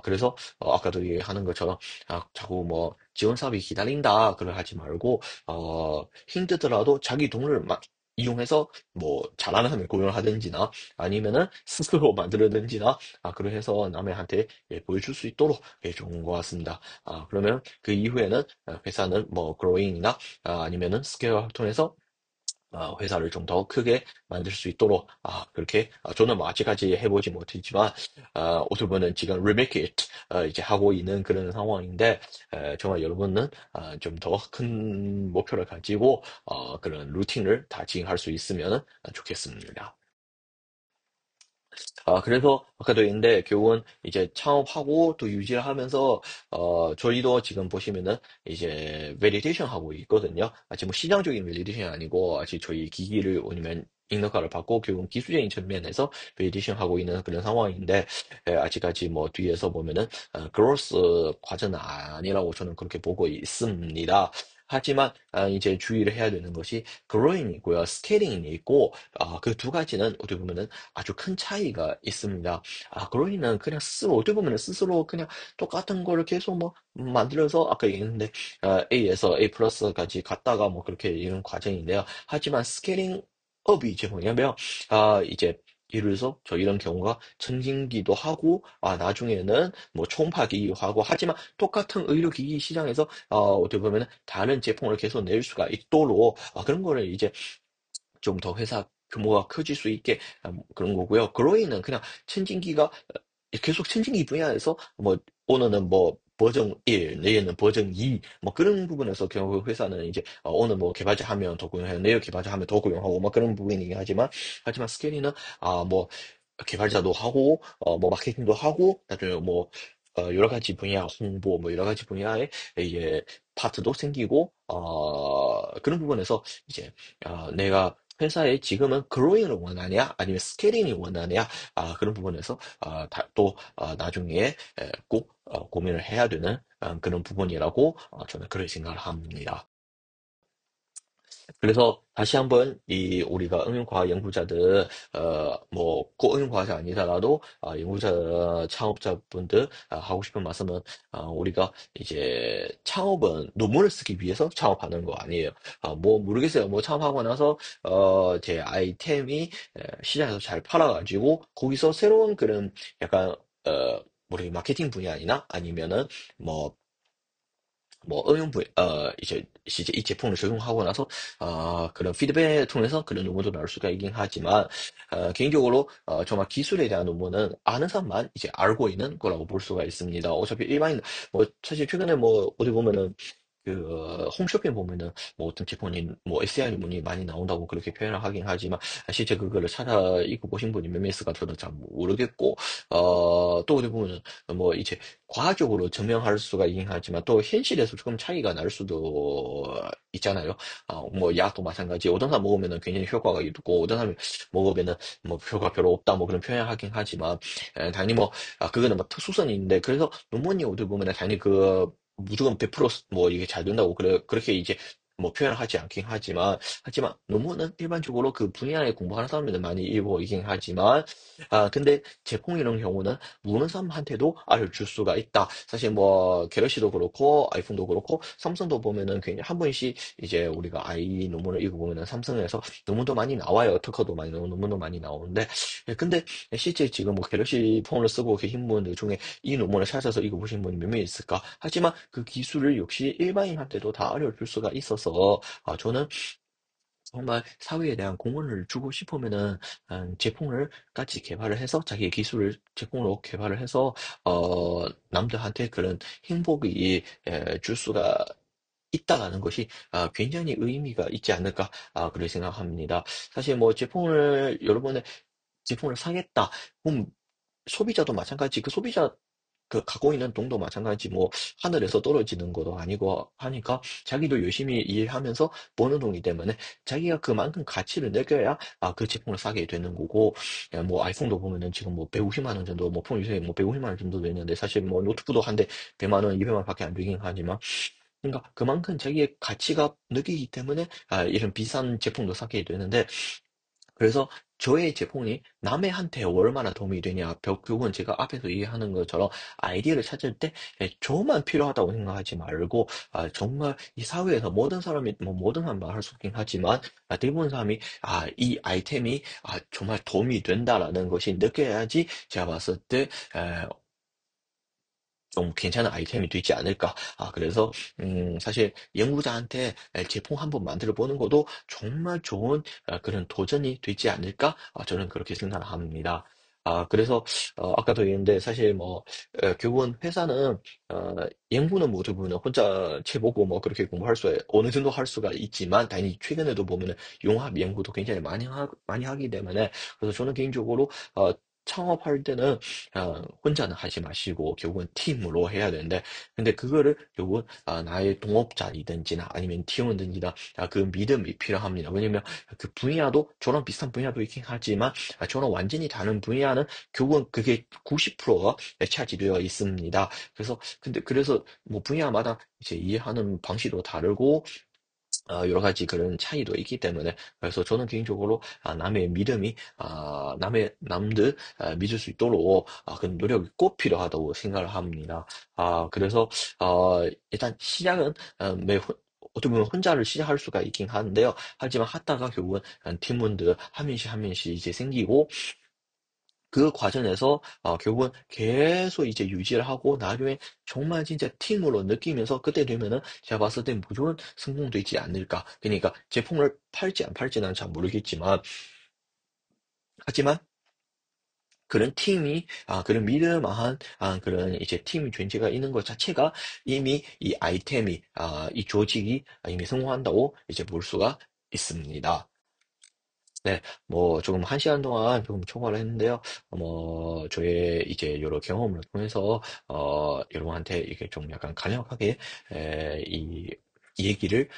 Speaker 1: 그래서 아까도 얘기하는 것처럼 자꾸 뭐 지원 사업이 기다린다 그걸 하지 말고 힘들더라도 자기 돈을 이용해서 뭐 잘하는 사람을 고용을 하든지나 아니면은 스스로 만들어든지나 그렇게 해서 남한테 보여줄 수 있도록 좋은 것 같습니다. 그러면 그 이후에는 회사는 뭐 그로잉이나 아니면은 스케일을 통해서 회사를 좀 더 크게 만들 수 있도록 그렇게 저는 뭐 아직까지 해보지 못했지만 어떻게 보면 지금 remake it 이제 하고 있는 그런 상황인데 정말 여러분은 좀 더 큰 목표를 가지고 그런 루틴을 다 진행할 수 있으면 좋겠습니다. 그래서 아까도 했는데 결국은 이제 창업하고 또 유지를 하면서 저희도 지금 보시면은 이제 베리테이션 하고 있거든요. 아직 뭐 시장적인 베리테이션이 아니고 아직 저희 기기를 아니면 인허가를 받고 결국은 기술적인 측면에서 베리테이션 하고 있는 그런 상황인데 아직까지 뭐 뒤에서 보면은 그로스 과정은 아니라고 저는 그렇게 보고 있습니다. 하지만 이제 주의를 해야 되는 것이 그로잉이 있고요, 스케일링이 있고 그 두 가지는 어떻게 보면은 아주 큰 차이가 있습니다. 그로잉은 그냥 스스로 어떻게 보면은 스스로 그냥 똑같은 거를 계속 뭐 만들어서 아까 얘기했는데 A에서 A 플러스까지 갔다가 뭐 그렇게 이런 과정인데요. 하지만 스케일링 업이 이제 뭐냐면 이제 예를 들어서 저 이런 경우가 천진기도 하고 나중에는 뭐 초음파기도 하고 하지만 똑같은 의료기기 시장에서 어떻게 보면 다른 제품을 계속 낼 수가 있도록 그런 거를 이제 좀 더 회사 규모가 커질 수 있게 그런 거고요. 그로이는 그냥 천진기가 계속 천진기 분야에서 뭐 오늘은 뭐 버전 1, 내일은 버전 2, 뭐 그런 부분에서 결국 회사는 이제 오늘 뭐 개발자 하면 더 고용하고 내일 개발자 하면 더 고용하고 뭐 그런 부분이긴 하지만 스케일이는 뭐 개발자도 하고 뭐 마케팅도 하고 나중에 뭐 여러 가지 분야 홍보 뭐 여러 가지 분야에 이제 파트도 생기고 그런 부분에서 이제 내가 회사에 지금은 그로잉을 원하냐 아니면 스케일링을 원하냐 그런 부분에서 또 나중에 꼭 고민을 해야 되는 그런 부분이라고 저는 그렇게 생각을 합니다. 그래서 다시 한번 이 우리가 응용과학 연구자들 뭐 꼭 응용과학자 아니더라도 연구자 창업자분들 하고 싶은 말씀은 우리가 이제 창업은 논문을 쓰기 위해서 창업하는 거 아니에요. 뭐 모르겠어요. 뭐 창업하고 나서 제 아이템이 시장에서 잘 팔아가지고 거기서 새로운 그런 약간 우리 마케팅 분야이나 아니면은 뭐 응용 이제 이 제품을 적용하고 나서, 그런 피드백을 통해서 그런 논문도 나올 수가 있긴 하지만, 개인적으로, 정말 기술에 대한 논문은 아는 사람만 이제 알고 있는 거라고 볼 수가 있습니다. 어차피 일반인, 뭐, 사실 최근에 뭐, 어디 보면은, 홈쇼핑 보면은, 뭐, 어떤 제품이, 뭐, SEI 논문이 많이 나온다고 그렇게 표현을 하긴 하지만, 실제 그거를 찾아 읽어보신 분이 몇 명 있을까 저도 잘 모르겠고, 또 어디 보면은, 뭐, 이제, 과학적으로 증명할 수가 있긴 하지만 또 현실에서 조금 차이가 날 수도 있잖아요. 뭐 약도 마찬가지. 어떤 사람 먹으면은 굉장히 효과가 있고 어떤 사람이 먹으면은 뭐 효과 별로 없다 뭐 그런 표현을 하긴 하지만 당연히 뭐 그거는 뭐 특수성이 있는데 그래서 논문이 어디 보면은 당연히 무조건 100%뭐 이게 잘 된다고 그렇게 이제 뭐 표현을 하지 않긴 하지만 논문은 일반적으로 그 분야에 공부하는 사람들은 많이 읽어이긴 하지만 근데 제품 이런 경우는 모르는 사람한테도 알려줄 수가 있다. 사실 뭐 갤럭시도 그렇고 아이폰도 그렇고 삼성도 보면은 굉장히 한 번씩 이제 우리가 아이 논문을 읽어보면은 삼성에서 논문도 많이 나와요. 특허도 많이 나오고 논문도 많이 나오는데 근데 실제 지금 뭐 갤럭시 폰을 쓰고 계신 분들 중에 이 논문을 찾아서 읽어보신 분이 몇 명 있을까? 하지만 그 기술을 역시 일반인한테도 다 알려줄 수가 있어서 저는 정말 사회에 대한 공헌을 주고 싶으면은 제품을 같이 개발을 해서 자기의 기술을 제품으로 개발을 해서 남들한테 그런 행복이 줄 수가 있다라는 것이 굉장히 의미가 있지 않을까 그렇게 생각합니다. 사실 뭐 제품을 여러분의 제품을 사겠다. 그럼 소비자도 마찬가지. 그 소비자 갖고 있는 돈도 마찬가지 뭐 하늘에서 떨어지는 것도 아니고 하니까 자기도 열심히 일하면서 버는 돈이기 때문에 자기가 그만큼 가치를 느껴야 그 제품을 사게 되는 거고 뭐 아이폰도 보면은 지금 뭐 150만 원 정도 뭐 폰 요새 뭐 150만 원 정도 되는데 사실 뭐 노트북도 한 대 100만 원, 200만 원밖에 안 되긴 하지만 그러니까 그만큼 자기의 가치가 느끼기 때문에 이런 비싼 제품도 사게 되는데 그래서 저의 제품이 남한테 얼마나 도움이 되냐. 결국은 제가 앞에서 얘기하는 것처럼 아이디어를 찾을 때 저만 필요하다고 생각하지 말고 정말 이 사회에서 모든 사람이 뭐 모든 사람 말할 수 없긴 하지만 대부분 사람이 이 아이템이 정말 도움이 된다라는 것이 느껴야지 제가 봤을 때 좀 괜찮은 아이템이 되지 않을까. 그래서, 사실 연구자한테 제품 한번 만들어 보는 것도 정말 좋은 그런 도전이 되지 않을까. 저는 그렇게 생각을 합니다. 그래서, 아까도 얘기했는데, 사실 뭐, 결국은 회사는, 연구는 모두 보면 혼자 해보고 뭐 그렇게 어느 정도 할 수가 있지만, 당연히 최근에도 보면은 융합 연구도 굉장히 많이 하기 때문에, 그래서 저는 개인적으로, 창업할 때는 혼자는 하지 마시고 결국은 팀으로 해야 되는데 근데 그거를 결국은 나의 동업자이든지나 아니면 팀원든지나 그 믿음이 필요합니다. 왜냐면 그 분야도 저랑 비슷한 분야도 있긴 하지만 저랑 완전히 다른 분야는 결국은 그게 90%가 차지되어 있습니다. 그래서 뭐 분야마다 이제 이해하는 방식도 다르고 여러 가지 그런 차이도 있기 때문에 그래서 저는 개인적으로 남의 믿음이 남들 믿을 수 있도록 그런 노력이 꼭 필요하다고 생각을 합니다. 그래서 일단 시작은 어떻게 보면 혼자를 시작할 수가 있긴 한데요. 하지만 하다가 결국은 팀원들 한 명씩 이제 생기고 그 과정에서 결국은 계속 이제 유지를 하고 나중에 정말 진짜 팀으로 느끼면서 그때 되면은 제가 봤을 때 무조건 성공되지 않을까. 그러니까 제품을 팔지 안 팔지는 잘 모르겠지만 하지만 그런 팀이 그런 믿을만한 그런 이제 팀 전체가 있는 것 자체가 이미 이 아이템이 이 조직이 이미 성공한다고 이제 볼 수가 있습니다. 네, 뭐 조금 한 시간 동안 조금 초과를 했는데요. 뭐 저의 이제 여러 경험을 통해서 여러분한테 이게 좀 약간 간략하게 이 얘기를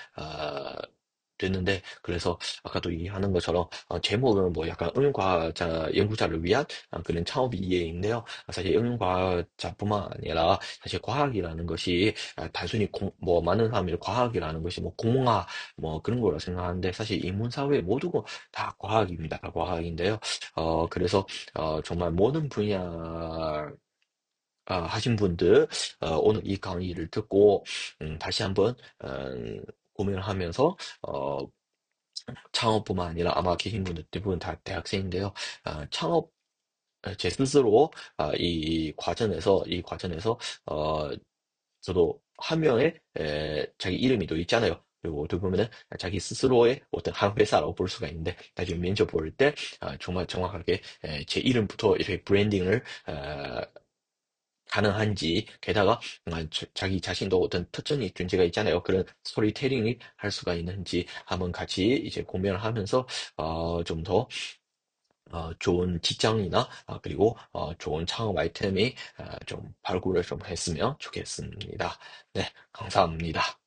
Speaker 1: 됐는데, 그래서 아까도 얘기하는 것처럼 제목은 뭐 약간 응용과학자 연구자를 위한 그런 창업이에인데요. 사실 응용과학자뿐만 아니라 사실 과학이라는 것이 단순히 뭐 많은 사람들이 과학이라는 것이 뭐 공학 뭐 그런 거라 생각하는데, 사실 인문사회 모두가 다 과학입니다. 다 과학인데요. 그래서 정말 모든 분야 하신 분들 오늘 이 강의를 듣고 다시 한번 고민을 하면서 창업뿐만 아니라, 아마 계신 분들 대부분 다 대학생인데요. 창업 제 스스로 이 과정에서 어, 저도 한 명의 자기 이름이 또 있잖아요. 그리고 어떻게 보면은 자기 스스로의 어떤 한 회사라고 볼 수가 있는데, 나중에 면접 볼 때 정말 정확하게 제 이름부터 이렇게 브랜딩을 가능한지, 게다가 자기 자신도 어떤 특징이 존재가 있잖아요. 그런 스토리텔링이 할 수가 있는지 한번 같이 이제 고민을 하면서 좀 더 좋은 직장이나 그리고 좋은 창업 아이템이 좀 발굴을 좀 했으면 좋겠습니다. 네, 감사합니다.